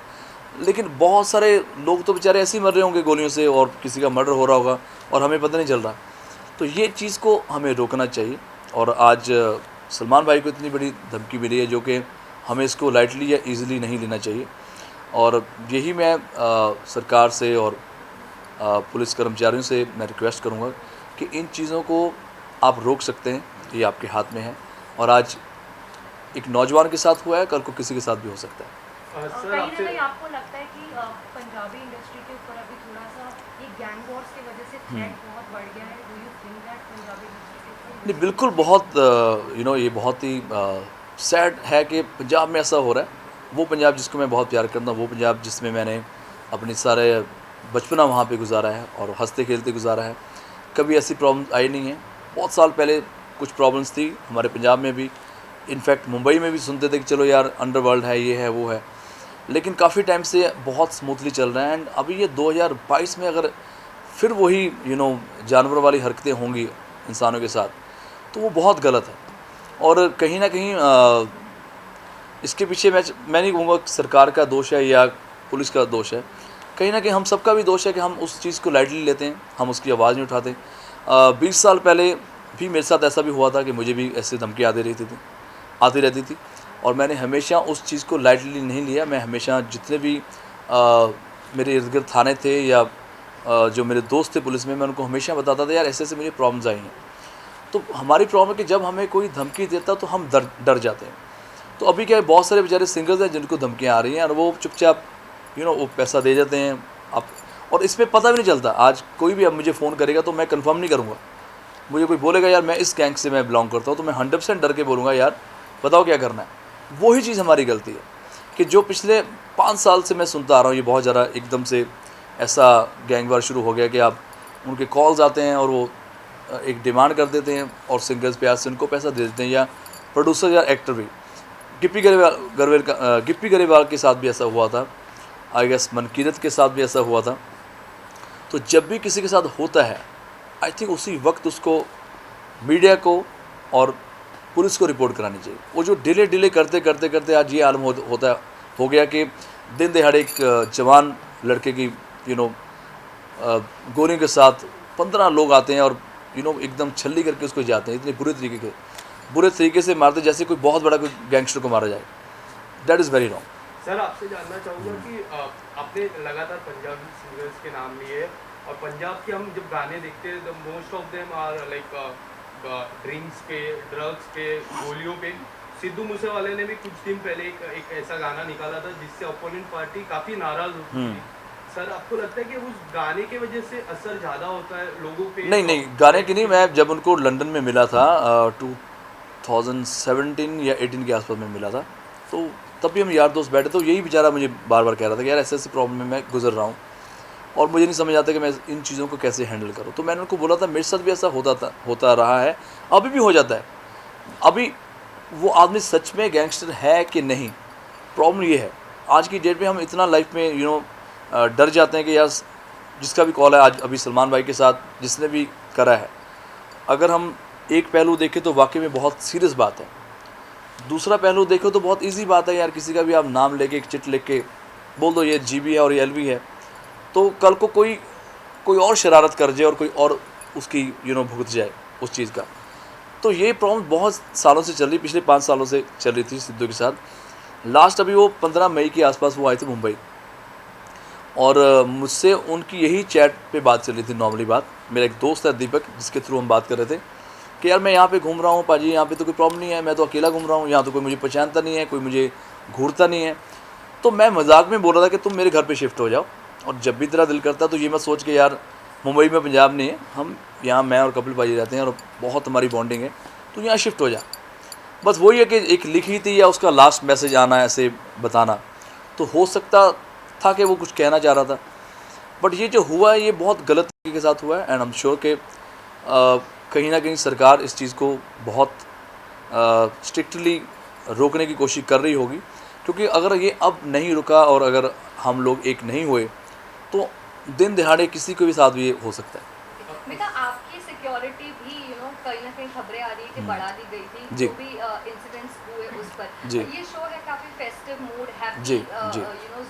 लेकिन बहुत सारे लोग तो बेचारे ऐसे ही मर रहे होंगे गोलियों से, और किसी का मर्डर हो रहा होगा और हमें पता नहीं चल रहा। तो ये चीज़ को हमें रोकना चाहिए, और आज सलमान भाई को इतनी बड़ी धमकी मिली है जो कि हमें इसको लाइटली या ईज़िली नहीं लेना चाहिए। और यही मैं सरकार से और पुलिस कर्मचारियों से मैं रिक्वेस्ट करूंगा कि इन चीज़ों को आप रोक सकते हैं, ये आपके हाथ में है। और आज एक नौजवान के साथ हुआ है, कल को किसी के साथ भी हो सकता है। कहीं ना कहीं आपको लगता है कि पंजाबी इंडस्ट्री के ऊपर अभी थोड़ा सा ये गैंग वॉर्स की वजह से थ्रेट बहुत बढ़ गया है? Do you think that Punjabi industry? नहीं, बिल्कुल, बहुत ये बहुत ही सैड है कि पंजाब में ऐसा हो रहा है। वो पंजाब जिसको मैं बहुत प्यार करता हूँ, वो पंजाब जिसमें मैंने अपनी सारे बचपना वहाँ पे गुजारा है और हंसते खेलते गुजारा है, कभी ऐसी प्रॉब्लम आई नहीं है। बहुत साल पहले कुछ प्रॉब्लम्स थी हमारे पंजाब में भी, इनफैक्ट मुंबई में भी सुनते थे कि चलो यार अंडरवर्ल्ड है, ये है, वो है, लेकिन काफ़ी टाइम से बहुत स्मूथली चल रहा है। एंड अभी ये 2022 में अगर फिर वही जानवर वाली हरकतें होंगी इंसानों के साथ, तो वो बहुत गलत है। और कहीं ना कहीं इसके पीछे मैं नहीं कहूँगा कि सरकार का दोष है या पुलिस का दोष है, कहीं ना कहीं हम सबका भी दोष है कि हम उस चीज़ को लाइटली लेते हैं, हम उसकी आवाज़ नहीं उठाते। 20 साल पहले भी मेरे साथ ऐसा भी हुआ था कि मुझे भी ऐसी धमकी आती रहती थी, और मैंने हमेशा उस चीज़ को लाइटली नहीं लिया। मैं हमेशा जितने भी मेरे इर्द गिर्द थाने थे या जो मेरे दोस्त थे पुलिस में, मैं उनको हमेशा बताता था यार ऐसे ऐसे मुझे प्रॉब्लम्स आई हैं। तो हमारी प्रॉब्लम है कि जब हमें कोई धमकी देता तो हम डर जाते हैं। तो अभी क्या है, बहुत सारे बेचारे सिंगर्स हैं जिनको धमकियाँ आ रही हैं और वो चुपचाप वो पैसा दे जाते हैं आप, और इसमें पता भी नहीं चलता। आज कोई भी अब मुझे फ़ोन करेगा तो मैं कंफर्म नहीं करूँगा मुझे कोई बोलेगा यार मैं इस गैंग से मैं बिलोंग करता हूँ, तो मैं 100% डर के बोलूँगा यार बताओ क्या करना है। वही चीज़ हमारी गलती है कि जो पिछले 5 साल से मैं सुनता आ रहा हूँ, ये बहुत ज़्यादा एकदम से ऐसा गैंग वार शुरू हो गया कि आप उनके कॉल्स आते हैं और वो एक डिमांड कर देते हैं और सिंगर्स पे आज से उनको पैसा दे देते हैं, या प्रोड्यूसर या एक्टर भी। गिप्पी गरेवाल के साथ भी ऐसा हुआ था, आई गेस मनकीरत के साथ भी ऐसा हुआ था। तो जब भी किसी के साथ होता है, आई थिंक उसी वक्त उसको मीडिया को और पुलिस को रिपोर्ट करानी चाहिए। वो जो डिले करते करते आज ये आलम हो गया कि दिन दिहाड़े एक जवान लड़के की गोलियों के साथ 15 लोग आते हैं और एकदम छल्ली करके उसको जाते हैं, इतने बुरे तरीके से मारते जैसे कोई बहुत बड़ा कोई गैंगस्टर को मारा जाए। That is very wrong. Sir आपसे जानना चाहूँगा कि आपने लगातार पंजाबी सिंगर्स के नाम लिए और पंजाब के हम जब गाने देखते हैं तो most of them are like drinks पे, ड्रग्स पे, गोलियों पे। सिद्धू मूसेवाले ने भी कुछ दिन पहले एक ऐसा गाना निकाला था जिससे अपोनेंट पार्टी काफ़ी नाराज़ होती थी। सर आपको लगता है कि उस गाने की वजह से असर ज़्यादा होता है लोगों पे? नहीं, गाने की नहीं। मैं जब उनको लंदन में मिला था 2017 या 18 के आसपास में मिला था, तो तब भी हम यार दोस्त बैठे, तो यही बेचारा मुझे बार बार कह रहा था कि यार ऐसे प्रॉब्लम में मैं गुजर रहा हूँ और मुझे नहीं समझ आता कि मैं इन चीज़ों को कैसे हैंडल करूँ। तो मैंने उनको बोला था मेरे साथ भी ऐसा होता रहा है, अभी भी हो जाता है। अभी वो आदमी सच में गैंगस्टर है कि नहीं, प्रॉब्लम ये है आज की डेट में हम इतना लाइफ में डर जाते हैं कि यार जिसका भी कॉल है आज अभी सलमान भाई के साथ जिसने भी करा है, अगर हम एक पहलू देखें तो वाकई में बहुत सीरियस बात है, दूसरा पहलू देखो तो बहुत इजी बात है यार। किसी का भी आप नाम लेके एक चिट लिख के बोल दो ये GB है और ये LV है, तो कल को कोई और शरारत कर जाए और कोई और उसकी भुगत जाए उस चीज़ का। तो ये प्रॉब्लम बहुत सालों से चल रही, पिछले 5 सालों से चल रही थी सिद्धू के साथ। लास्ट अभी वो 15 मई के आसपास वो आए थे मुंबई और मुझसे उनकी यही चैट पे बात चल रही थी। नॉर्मली बात, मेरा एक दोस्त है दीपक जिसके थ्रू हम बात कर रहे थे कि यार मैं यहाँ पे घूम रहा हूँ पाजी, यहाँ पे तो कोई प्रॉब्लम नहीं है, मैं तो अकेला घूम रहा हूँ, यहाँ तो कोई मुझे पहचानता नहीं है, कोई मुझे घूरता नहीं है। तो मैं मजाक में बोल रहा था कि तुम मेरे घर पे शिफ्ट हो जाओ और जब भी तेरा दिल करता तो ये मत सोच के यार मुंबई में पंजाब नहीं है, हम यहाँ मैं और कपिल भाई रहते हैं और बहुत हमारी बॉन्डिंग है, तो यहाँ शिफ्ट हो जा। बस वही है कि एक लिखी थी या उसका लास्ट मैसेज आना ऐसे बताना, तो हो सकता था कि वो कुछ कहना चाह रहा था, बट ये जो हुआ है ये बहुत गलत तरीके के साथ हुआ है। एंड आई एम श्योर कि कहीं ना कहीं सरकार इस चीज़ को बहुत स्ट्रिक्टली रोकने की कोशिश कर रही होगी, क्योंकि अगर ये अब नहीं रुका और अगर हम लोग एक नहीं हुए तो दिन दिहाड़े किसी को भी साथ भी ये हो सकता है। बेटा आपकी सिक्योरिटी भी कहीं ना कहीं खबरें आ रही है कि बढ़ा दी गई थी, जी। जो भी इंसिडेंट्स हुए उस पर। जी। ये शो है काफी फेस्टिव मूड हैप्पी जी, जी।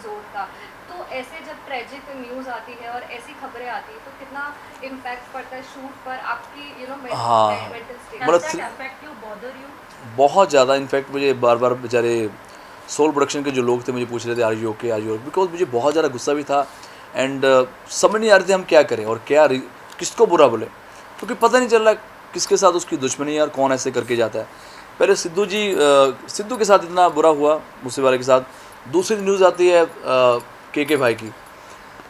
जोन का, तो ऐसे जब ट्रेजिक न्यूज़ आती है और ऐसी खबरें आती है तो कितना इम्पैक्ट पड़ता है शूट पर आपकी हाँ, मेंटल स्टेट? मतलब बहुत ज़्यादा। इनफैक्ट मुझे बार बार बेचारे सोल प्रोडक्शन के जो लोग थे मुझे पूछ रहे थे आर यू ओके, बिकॉज मुझे बहुत ज़्यादा गुस्सा भी था एंड समझ नहीं आ रही थी हम क्या करें और किसको बुरा बोले, क्योंकि पता नहीं चल रहा किसके साथ उसकी दुश्मनी है और कौन ऐसे करके जाता है। पहले सिद्धू के साथ इतना बुरा हुआ, मूसेवाले के साथ, दूसरी न्यूज़ आती है के भाई की,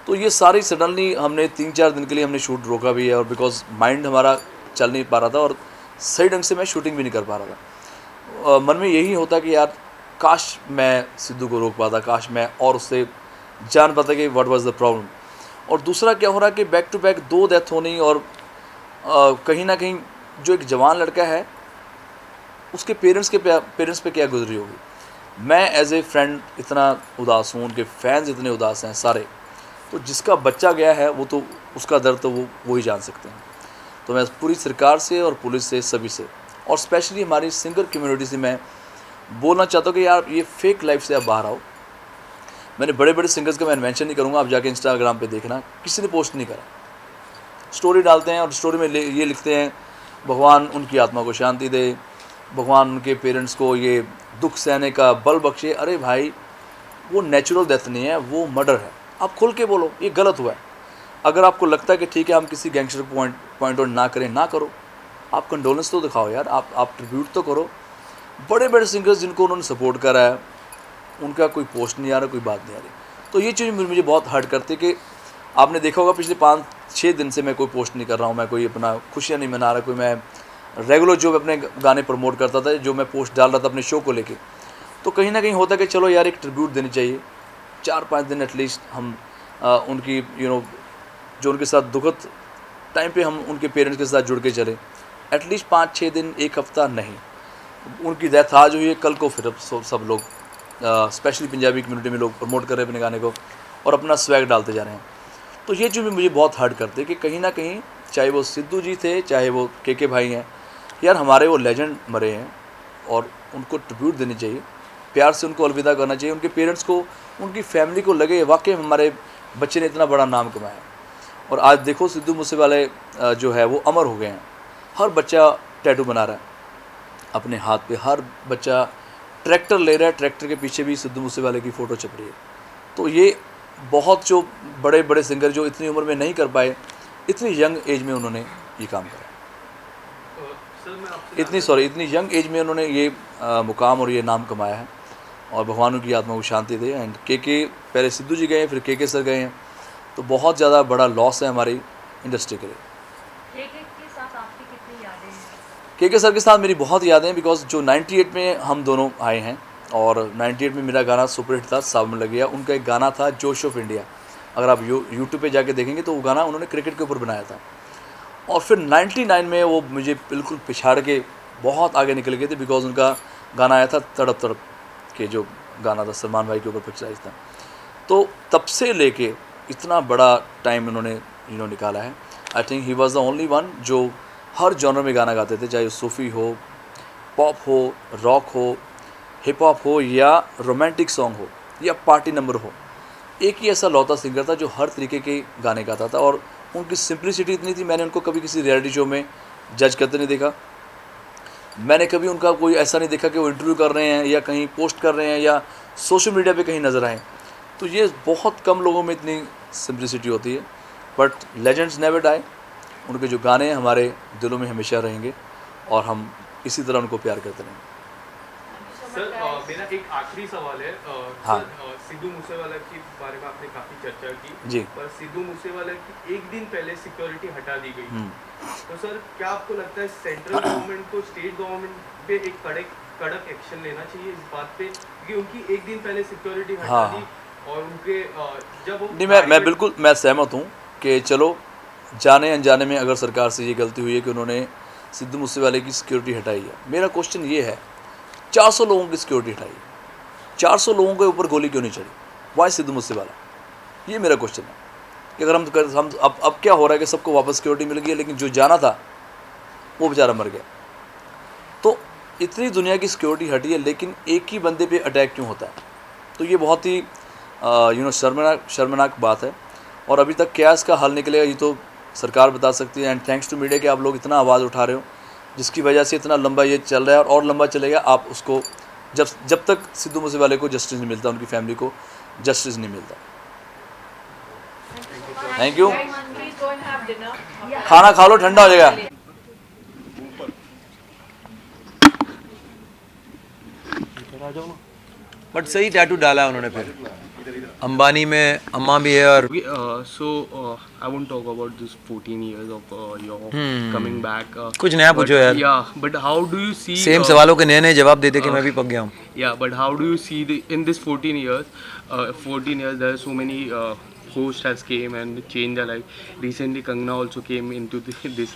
तो ये सारी सडनली हमने 3-4 दिन के लिए हमने शूट रोका भी है और बिकॉज माइंड हमारा चल नहीं पा रहा था और सही ढंग से मैं शूटिंग भी नहीं कर पा रहा था। मन में यही होता कि यार काश मैं सिद्धू को रोक पाता, काश मैं और उससे जान पाता कि व्हाट वाज द प्रॉब्लम। और दूसरा क्या हो रहा है कि बैक टू बैक 2 डेथ होनी और कहीं ना कहीं जो एक जवान लड़का है उसके पेरेंट्स पे क्या गुजरी होगी। मैं एज ए फ्रेंड इतना उदास हूँ, उनके फैंस इतने उदास हैं सारे, तो जिसका बच्चा गया है वो तो उसका दर्द तो वो ही जान सकते हैं। तो मैं पूरी सरकार से और पुलिस से सभी से और स्पेशली हमारी सिंगर कम्युनिटी से मैं बोलना चाहता हूँ कि यार ये फेक लाइफ से आप बाहर आओ। मैंने बड़े बड़े सिंगर्स का मैं मेंशन नहीं करूँगा, आप जाके इंस्टाग्राम पे देखना, किसी ने पोस्ट नहीं करा, स्टोरी डालते हैं और स्टोरी में ये लिखते हैं भगवान उनकी आत्मा को शांति दे, भगवान उनके पेरेंट्स को ये दुख सहने का बल बख्शे। अरे भाई वो नेचुरल डेथ नहीं है, वो मर्डर है। आप खुल के बोलो ये गलत हुआ है। अगर आपको लगता है कि ठीक है हम किसी गैंगस्टर को पॉइंट आउट ना करें, ना करो, आप कंडोलेंस तो दिखाओ यार, आप ट्रिब्यूट तो करो। बड़े बड़े सिंगर्स जिनको उन्होंने सपोर्ट करा है उनका कोई पोस्ट नहीं आ रहा, कोई बात नहीं आ रही। तो ये चीज़ मुझे बहुत हर्ट करती है कि आपने देखा होगा पिछले 6 दिन से मैं कोई पोस्ट नहीं कर रहा हूँ, मैं कोई अपना खुशियाँ नहीं मना रहा, कोई मैं रेगुलर जो अपने गाने प्रमोट करता था, जो मैं पोस्ट डाल रहा था अपने शो को लेके, तो कहीं ना कहीं होता कि चलो यार एक ट्रिब्यूट देनी चाहिए, 4-5 दिन एटलीस्ट हम उनकी जो उनके साथ दुखद टाइम पे हम उनके पेरेंट्स के साथ जुड़ के चले, एटलीस्ट 5-6 दिन, एक हफ्ता नहीं। उनकी डेथ आज हुई है, कल को फिर सब लोग स्पेशली पंजाबी कम्युनिटी में लोग प्रमोट कर रहे हैं अपने गाने को और अपना स्वैग डालते जा रहे हैं। तो ये जो भी मुझे बहुत हर्ट करते हैं कि कहीं ना कहीं चाहे वो सिद्धू जी थे, चाहे वो के भाई हैं, यार हमारे वो लेजेंड मरे हैं और उनको ट्रिब्यूट देनी चाहिए, प्यार से उनको अलविदा करना चाहिए। उनके पेरेंट्स को, उनकी फैमिली को लगे वाकई हमारे बच्चे ने इतना बड़ा नाम कमाया। और आज देखो सिद्धू मूसेवाले जो है वो अमर हो गए हैं। हर बच्चा टैटू बना रहा है अपने हाथ पे, हर बच्चा ट्रैक्टर ले रहा है, ट्रैक्टर के पीछे भी सिद्धू मूसेवाले की फ़ोटो छप रही है। तो ये बहुत जो बड़े बड़े सिंगर जो इतनी उम्र में नहीं कर पाए, इतनी यंग एज में उन्होंने ये काम करा, इतनी यंग एज में उन्होंने ये मुकाम और ये नाम कमाया है। और भगवान की आत्मा को शांति दे। एंड के पहले सिद्धू जी गए हैं, फिर के सर गए हैं, तो बहुत ज़्यादा बड़ा लॉस है हमारी इंडस्ट्री के लिए। के सर के साथ मेरी बहुत यादें हैं, बिकॉज जो 98 में हम दोनों आए हैं और 98 में मेरा गाना सुपरहिट था, सावन लग गया। उनका एक गाना था जोश ऑफ इंडिया, अगर आप यूट्यूब पे जाके देखेंगे तो वो गाना उन्होंने क्रिकेट के ऊपर बनाया था। और फिर 99 में वो मुझे बिल्कुल पिछाड़ के बहुत आगे निकल गए थे, बिकॉज उनका गाना आया था तड़प तड़प के, जो गाना था सलमान भाई के ऊपर पिक्चराइज था। तो तब से लेके इतना बड़ा टाइम उन्होंने निकाला है। I think he was the only one जो हर जॉनर में गाना गाते थे, चाहे सूफ़ी हो, पॉप हो, रॉक हो, हिप हॉप हो या रोमांटिक सॉन्ग हो या पार्टी नंबर हो। एक ही ऐसा लौता सिंगर था जो हर तरीके के गाने गाता था। और उनकी सिंप्लिसिटी इतनी थी, मैंने उनको कभी किसी रियलिटी शो में जज करते नहीं देखा। मैंने कभी उनका कोई ऐसा नहीं देखा कि वो इंटरव्यू कर रहे हैं या कहीं पोस्ट कर रहे हैं या सोशल मीडिया पे कहीं नज़र आए। तो ये बहुत कम लोगों में इतनी सिंप्लिसिटी होती है। But legends never die. उनके जो गाने हमारे दिलों में हमेशा रहेंगे और हम इसी तरह उनको प्यार करते रहेंगे। सर मेरा एक आखिरी सवाल है। हाँ। सर सिद्धू मूसेवाला के बारे में आपने काफ़ी चर्चा की जी। पर सिद्धू मूसेवाला की एक दिन पहले सिक्योरिटी हटा दी गई। तो सर क्या आपको लगता है सेंट्रल गवर्नमेंट को स्टेट गवर्नमेंट पे एक कड़क एक्शन लेना चाहिए इस बात पे, क्योंकि उनकी एक दिन पहले सिक्योरिटी हटा दी और उनके जब वो नहीं, मैं बिल्कुल मैं सहमत हूँ कि चलो जाने अनजाने में अगर सरकार से ये गलती हुई है कि उन्होंने सिद्धू मूसेवाले की सिक्योरिटी हटाई है। मेरा क्वेश्चन ये है, 400 लोगों की सिक्योरिटी हटाई, 400 लोगों के ऊपर गोली क्यों नहीं चढ़ी? वाई सिद्धू मूसेवाला? ये मेरा क्वेश्चन है कि अगर हम अब क्या हो रहा है कि सबको वापस सिक्योरिटी मिल गई है, लेकिन जो जाना था वो बेचारा मर गया। तो इतनी दुनिया की सिक्योरिटी हटी है, लेकिन एक ही बंदे पे अटैक क्यों होता है? तो ये बहुत ही शर्मनाक बात है। और अभी तक क्या इसका हल निकलेगा ये तो सरकार बता सकती है। एंड थैंक्स टू मीडिया कि आप लोग इतना आवाज़ उठा रहे हो, जिसकी वजह से इतना लंबा ये चल रहा है और लंबा चलेगा। आप उसको जब तक सिद्धू मूसेवाले को जस्टिस नहीं मिलता, उनकी फैमिली को जस्टिस नहीं मिलता। Thank you. खाना खा लो, ठंडा हो जाएगा। बट सही टैटू डाला है उन्होंने। फिर अंबानी में अम्मा भी है। और so I won't talk about this 14 years of your coming back. कुछ नया पूछो यार। Yeah, but how do you see? Same सवालों के नए जवाब दे के मैं भी पक गया हूँ। Yeah, but how do you see in this 14 years there are so many hosts has came and changed their life. Recently Kangna also came into this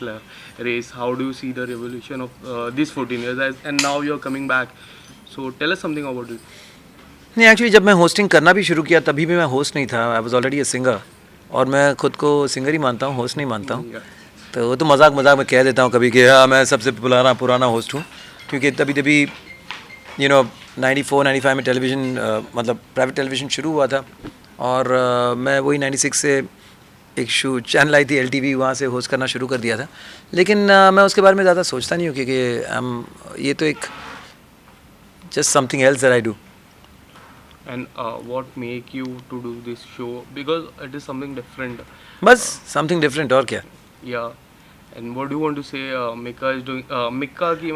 race. How do you see the revolution of these 14 years and now you're coming back? So tell us something about it. नहीं, actually जब मैं hosting करना भी शुरू किया तभी भी मैं होस्ट नहीं था। I was already a singer और मैं खुद को सिंगर ही मानता हूँ, होस्ट नहीं मानता हूँ। तो वो तो मजाक में कह देता हूँ कभी कि हाँ मैं सबसे पुराना होस्ट हूँ, क्योंकि तभी 94-95 में टेलीविज़न मतलब प्राइवेट टेलीविज़न शुरू हुआ था और मैं वही 96 से एक शो चैनल आई थी LTV, वहाँ से होस्ट करना शुरू कर दिया था। लेकिन मैं उसके बारे में ज़्यादा सोचता नहीं हूँ, क्योंकि ये तो एक just something else that I do. And what make you to do this show? Because it is something different. बस something different और क्या? Yeah. And what do you want to say? Mika is doing. Mika की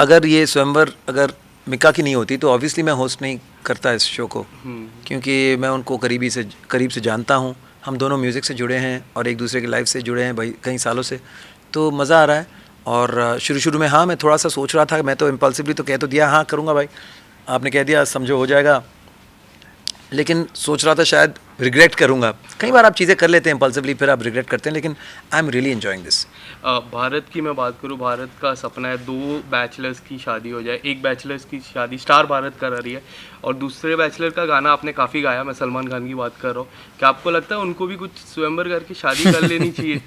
अगर ये स्वयंवर अगर मिका की नहीं होती तो ऑब्वियसली मैं होस्ट नहीं करता इस शो को, क्योंकि मैं उनको करीब से जानता हूँ। हम दोनों म्यूज़िक से जुड़े हैं और एक दूसरे की लाइफ से जुड़े हैं भाई कई सालों से, तो मज़ा आ रहा है। और शुरू में हाँ मैं थोड़ा सा सोच रहा था, मैं तो इम्पल्सिवली तो कह तो दिया हाँ करूँगा भाई, आपने कह दिया समझो हो जाएगा, लेकिन सोच रहा था शायद रिग्रेट करूँगा। कई बार आप चीज़ें कर लेते हैं इम्पल्सिवली, फिर आप रिग्रेट करते हैं, लेकिन I am really enjoying this. Bharat की मैं बात करूँ, भारत का सपना है 2 बैचलर्स की शादी हो जाए। एक बैचलर्स की शादी स्टार भारत कर रही है और दूसरे बैचलर का गाना आपने काफ़ी गाया, मैं सलमान खान की बात कर रहा हूँ। क्या आपको लगता है उनको भी कुछ स्वयंवर करके शादी कर लेनी चाहिए?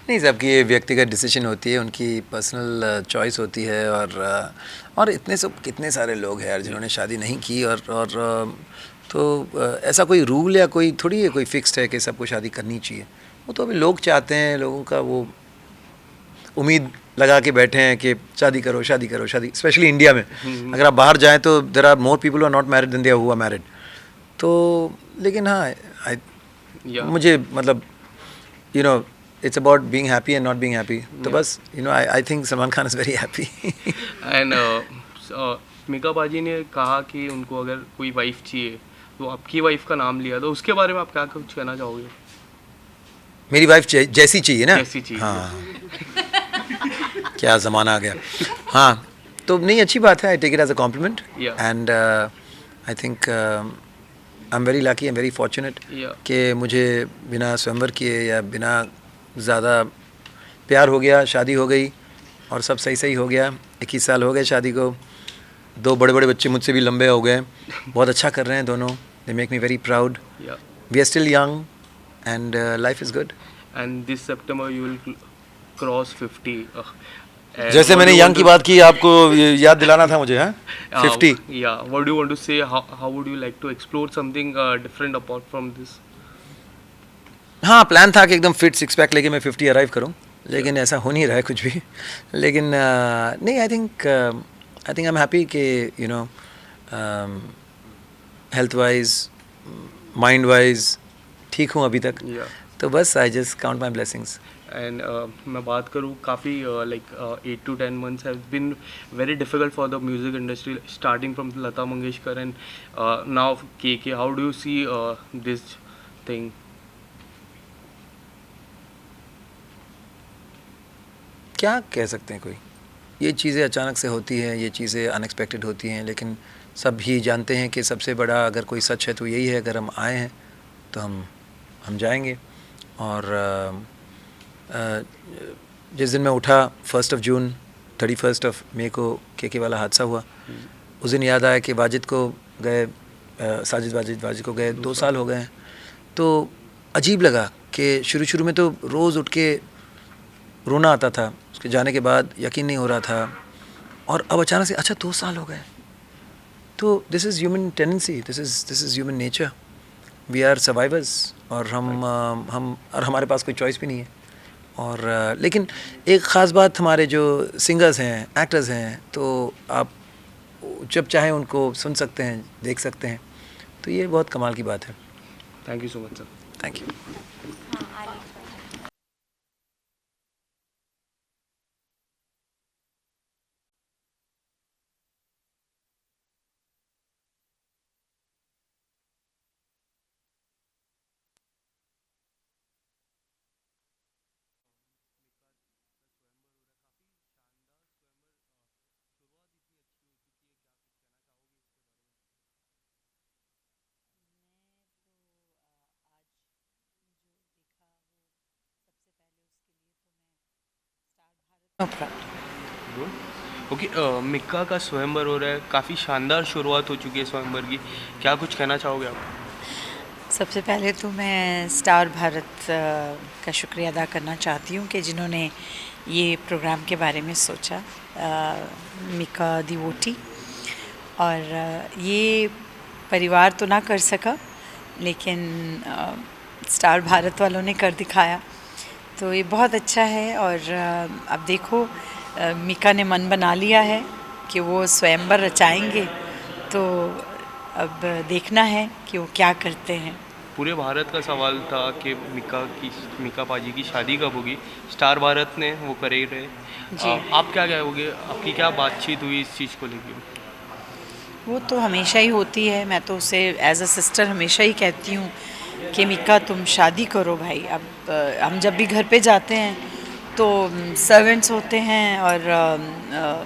नहीं, सबकी ये व्यक्तिगत डिसीजन होती है, उनकी पर्सनल चॉइस होती है। और इतने सब कितने सारे लोग हैं यार जिन्होंने शादी नहीं की, और तो ऐसा कोई रूल या कोई थोड़ी है कोई फिक्स्ड है कि सबको शादी करनी चाहिए। वो तो अभी लोग चाहते हैं, लोगों का वो उम्मीद लगा के बैठे हैं कि शादी करो शादी करो शादी, स्पेशली इंडिया में। अगर आप बाहर जाएं तो there are more people who are not married than they who are married. तो लेकिन हाँ मुझे मतलब you know it's about being happy and not being happy. तो बस you know I think Salman Khan is very happy. And Mika बाजी ने कहा कि उनको अगर कोई वाइफ चाहिए तो आपकी वाइफ का नाम लिया, तो उसके बारे में आप क्या कुछ कहना चाहोगे? मेरी वाइफ जैसी चाहिए ना? जैसी चाहिए। हाँ क्या ज़माना आ गया। हाँ तो नहीं, अच्छी बात है, I take it as a compliment and I think I am very lucky, I am very fortunate कि मुझे बिना स्वयंवर किए या बिना ज़्यादा प्यार हो गया, शादी हो गई और सब सही सही हो गया। 21 साल हो गए शादी को, 2 बड़े बड़े बच्चे मुझसे भी लंबे हो गए, बहुत अच्छा कर रहे हैं दोनों। They make me very proud. We are still young and life is good. And this September you will cross 50। जैसे मैंने यंग की बात की, आपको याद दिलाना था मुझे। हाँ 50। या what do you want to say, how would you like to explore something different apart from this? हाँ प्लान था कि एकदम फिट 6 पैक लेके मैं 50 अराइव करूँ, लेकिन ऐसा हो नहीं रहा है कुछ भी। लेकिन नहीं, I think I am happy कि you know health wise mind wise ठीक हूँ अभी तक। तो बस I just count my blessings. And मैं बात करूँ, काफ़ी like 8 to 10 months have been very difficult for the music industry, starting from Lata Mangeshkar and now K. How do you see this thing? क्या कह सकते हैं, कोई ये चीज़ें अचानक से होती हैं, ये चीज़ें अनएक्सपेक्टेड होती हैं, लेकिन सब ही जानते हैं कि सबसे बड़ा अगर कोई सच है तो यही है, अगर हम आए हैं तो हम जाएंगे। और जिस दिन मैं उठा 1 जून 31 मई को के वाला हादसा हुआ, उस दिन याद आया कि वाजिद को गए, साजिद वाजिद को गए 2 साल हो गए हैं। तो अजीब लगा कि शुरू में तो रोज़ उठ के रोना आता था, उसके जाने के बाद यकीन नहीं हो रहा था, और अब अचानक से अच्छा 2 साल हो गए। तो this is human tendency, this is human nature, we are survivors, और हम और हमारे पास कोई चॉइस भी नहीं है। और लेकिन एक ख़ास बात, हमारे जो सिंगर्स हैं, एक्टर्स हैं, तो आप जब चाहें उनको सुन सकते हैं, देख सकते हैं, तो ये बहुत कमाल की बात है। Thank you so much sir. Thank you. Okay, Mika का स्वयंवर हो रहा है, काफ़ी शानदार शुरुआत हो चुकी है स्वयंवर की, क्या कुछ कहना चाहोगे आप? सबसे पहले तो मैं स्टार भारत का शुक्रिया अदा करना चाहती हूँ कि जिन्होंने ये प्रोग्राम के बारे में सोचा, मिक्का डिवोटी। और ये परिवार तो ना कर सका, लेकिन स्टार भारत वालों ने कर दिखाया, तो ये बहुत अच्छा है। और अब देखो, मिक्का ने मन बना लिया है कि वो स्वयंवर रचाएंगे, तो अब देखना है कि वो क्या करते हैं। पूरे भारत का सवाल था कि मिक्का पाजी की शादी कब होगी, स्टार भारत ने वो कर ही रहे। आप क्या कहोगे, आपकी क्या बातचीत हुई इस चीज़ को लेकर? वो तो हमेशा ही होती है, मैं तो उसे एज अ सिस्टर हमेशा ही कहती हूँ कि मिका तुम शादी करो भाई। अब हम जब भी घर पे जाते हैं तो सर्वेंट्स होते हैं और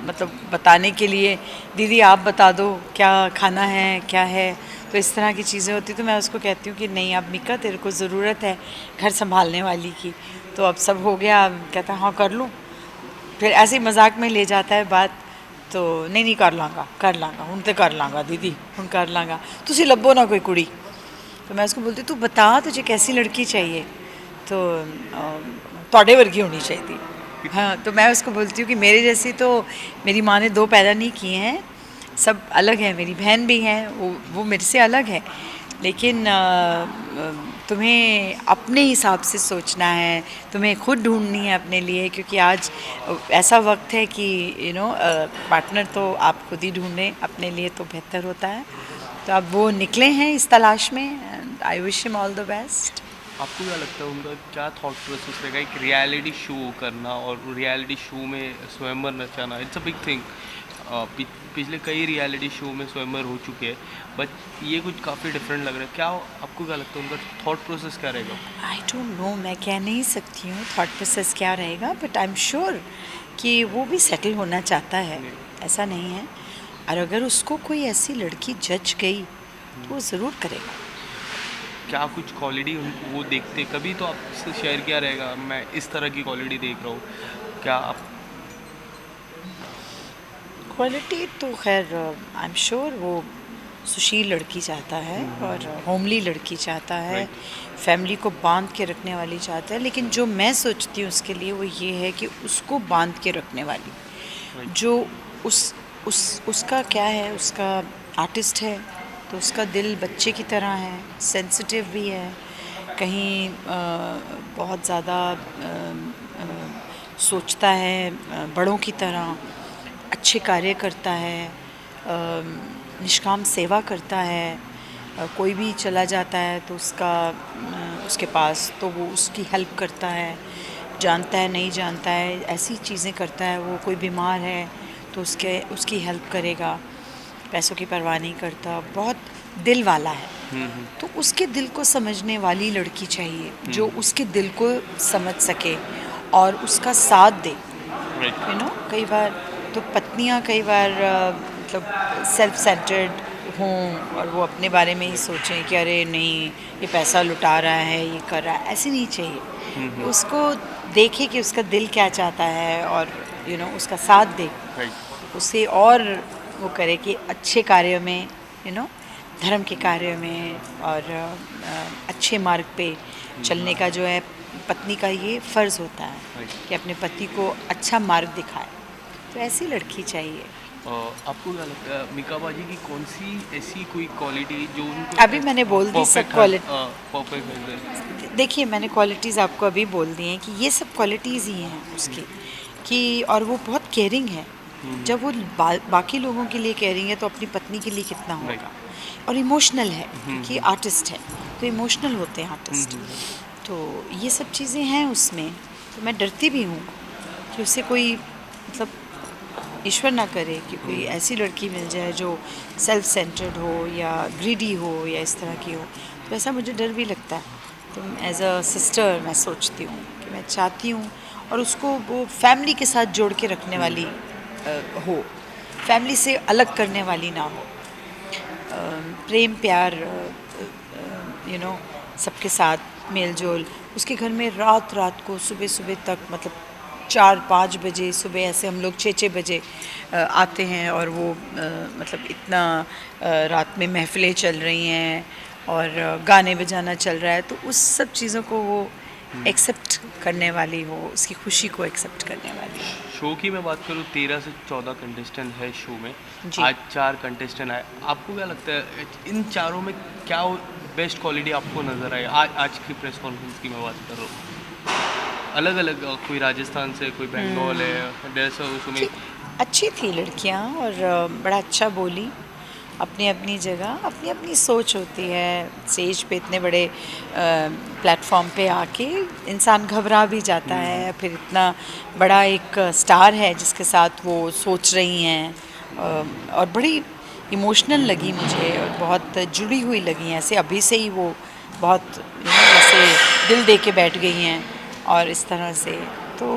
मतलब बताने के लिए दीदी आप बता दो क्या खाना है क्या है, तो इस तरह की चीज़ें होती। तो मैं उसको कहती हूँ कि नहीं अब मिका तेरे को ज़रूरत है घर संभालने वाली की। तो अब सब हो गया, कहता हाँ कर लूँ, फिर ऐसे ही मजाक में ले जाता है बात। तो नहीं कर लांगा हूँ तो कर लांगा दीदी हूँ कर लांगा, तुसी लब्बो ना कोई कुड़ी। तो मैं उसको बोलती तू बता तुझे कैसी लड़की चाहिए, तो तोड़े वर्गी होनी चाहिए। हाँ, तो मैं उसको बोलती हूँ कि मेरे जैसी तो मेरी माँ ने 2 पैदा नहीं किए हैं, सब अलग है, मेरी बहन भी है वो मेरे से अलग है, लेकिन तुम्हें अपने हिसाब से सोचना है, तुम्हें खुद ढूंढनी है अपने लिए, क्योंकि आज ऐसा वक्त है कि पार्टनर तो आप खुद ही ढूंढें अपने लिए तो बेहतर होता है। तो अब वो निकले हैं इस तलाश में and I wish him all the best. आपको क्या लगता है उनका क्या थॉट प्रोसेस रहेगा एक रियलिटी शो करना और रियलिटी शो में स्वयंवर नचाना? It's a big thing. पिछले कई रियलिटी शो में स्वयंवर हो चुके हैं, बट ये कुछ काफ़ी डिफरेंट लग रहा है। क्या आपको क्या लगता है उनका थॉट प्रोसेस क्या रहेगा? आई डोंट नो, मैं कह नहीं सकती हूँ थॉट प्रोसेस क्या रहेगा, बट आई एम श्योर कि वो भी सेटल होना चाहता है, ऐसा नहीं है। और अगर उसको कोई ऐसी लड़की जज गई तो वो ज़रूर करेगा। क्या कुछ क्वालिटी वो देखते कभी तो आपसे शेयर किया रहेगा, मैं इस तरह की क्वालिटी देख रहा हूँ, क्या आप? क्वालिटी तो खैर आई एम श्योर वो सुशील लड़की चाहता है और होमली लड़की चाहता है, फैमिली को बांध के रखने वाली चाहता है। लेकिन जो मैं सोचती हूँ उसके लिए वो ये है कि उसको बांध के रखने वाली जो उसका क्या है, उसका आर्टिस्ट है तो उसका दिल बच्चे की तरह है, सेंसिटिव भी है, कहीं बहुत ज़्यादा सोचता है बड़ों की तरह, अच्छे कार्य करता है, निष्काम सेवा करता है, कोई भी चला जाता है तो उसके पास तो वो उसकी हेल्प करता है, जानता है नहीं जानता है ऐसी चीज़ें करता है। वो कोई बीमार है तो उसकी हेल्प करेगा, पैसों की परवाह नहीं करता, बहुत दिल वाला है। तो उसके दिल को समझने वाली लड़की चाहिए जो उसके दिल को समझ सके और उसका साथ दे। यू नो, कई बार तो पत्नियां कई बार मतलब सेल्फ सेंटर्ड हों और वो अपने बारे में ही सोचें कि अरे नहीं ये पैसा लुटा रहा है, ये कर रहा है, ऐसी नहीं चाहिए। उसको देखे कि उसका दिल क्या चाहता है और यू नो उसका साथ दे, उसे और वो करे कि अच्छे कार्यों में यू नो धर्म के कार्य में और अच्छे मार्ग पे चलने का जो है पत्नी का ये फ़र्ज़ होता है कि अपने पति को अच्छा मार्ग दिखाए। तो ऐसी लड़की चाहिए। आपको क्या लगता है मिका बाजी की कौन सी ऐसी कोई क्वालिटी जो उनको अभी मैंने बोल दी सब क्वालिटी। परफेक्ट। देखिए मैंने क्वालिटीज़ आपको अभी बोल दी हैं कि ये सब क्वालिटीज़ ही हैं उसकी कि और वो बहुत केयरिंग है। जब वो बाकी लोगों के लिए केयरिंग है तो अपनी पत्नी के लिए कितना होगा। और इमोशनल है क्योंकि आर्टिस्ट है तो इमोशनल होते हैं आर्टिस्ट। तो ये सब चीज़ें हैं उसमें। तो मैं डरती भी हूँ कि उससे कोई मतलब ईश्वर ना करे कि कोई ऐसी लड़की मिल जाए जो सेल्फ सेंटर्ड हो या ग्रीडी हो या इस तरह की हो। तो ऐसा मुझे डर भी लगता है। तो एज अ सिस्टर मैं सोचती हूँ कि मैं चाहती हूँ और उसको वो फैमिली के साथ जोड़ के रखने वाली हो, फैमिली से अलग करने वाली ना हो। प्रेम प्यार यू नो सबके साथ मेल जोल। उसके घर में रात रात को सुबह सुबह तक मतलब 4-5 बजे सुबह ऐसे हम लोग 6-6 बजे आते हैं और वो मतलब इतना रात में महफ़िलें चल रही हैं और गाने बजाना चल रहा है। तो उस सब चीज़ों को वो एक्सेप्ट करने वाली हो, उसकी खुशी को एक्सेप्ट करने वाली। शो की मैं बात करूँ 13 से 14 कंटेस्टेंट है शो में, आज 4 कंटेस्टेंट आए। आपको क्या लगता है इन चारों में क्या बेस्ट क्वालिटी आपको नज़र आई? आज की प्रेस कॉन्फ्रेंस की मैं बात कर रहा हूँ। अलग अलग कोई राजस्थान से, कोई बंगाल है, उसमें अच्छी थी लड़कियाँ और बड़ा अच्छा बोली। अपनी अपनी जगह अपनी अपनी सोच होती है। स्टेज पे इतने बड़े प्लेटफॉर्म पे आके इंसान घबरा भी जाता है। फिर इतना बड़ा एक स्टार है जिसके साथ वो सोच रही हैं और बड़ी इमोशनल लगी मुझे और बहुत जुड़ी हुई लगी। ऐसे अभी से ही वो बहुत जैसे दिल दे के बैठ गई हैं और इस तरह से, तो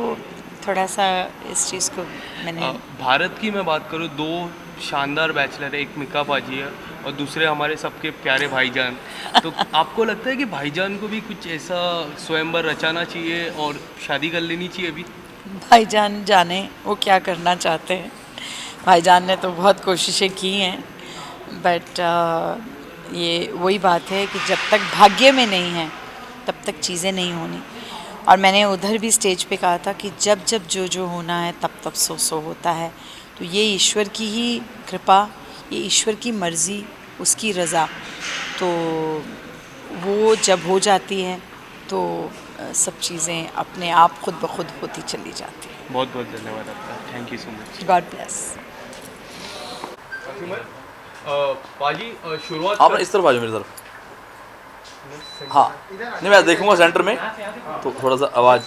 थोड़ा सा इस चीज़ को मैंने भारत की मैं बात करूँ, 2 शानदार बैचलर है, एक मिका पाजी है और दूसरे हमारे सबके प्यारे भाईजान। तो आपको लगता है कि भाईजान को भी कुछ ऐसा स्वयंवर रचाना चाहिए और शादी कर लेनी चाहिए अभी? भाईजान जाने वो क्या करना चाहते हैं। भाईजान ने तो बहुत कोशिशें की हैं, बट ये वही बात है कि जब तक भाग्य में नहीं है तब तक चीज़ें नहीं होनी। और मैंने उधर भी स्टेज पे कहा था कि जब जब जो जो होना है तब तब सो होता है। तो ये ईश्वर की ही कृपा, ये ईश्वर की मर्ज़ी, उसकी रज़ा, तो वो जब हो जाती है तो सब चीज़ें अपने आप खुद ब खुद होती चली जाती हैं। बहुत बहुत धन्यवाद आपका, thank you so much. God bless. पाजी शुरुआत आप इस तरफ आ जाओ मेरी तरफ। हाँ नहीं, मैं देखूंगा सेंटर में तो थोड़ा सा आवाज़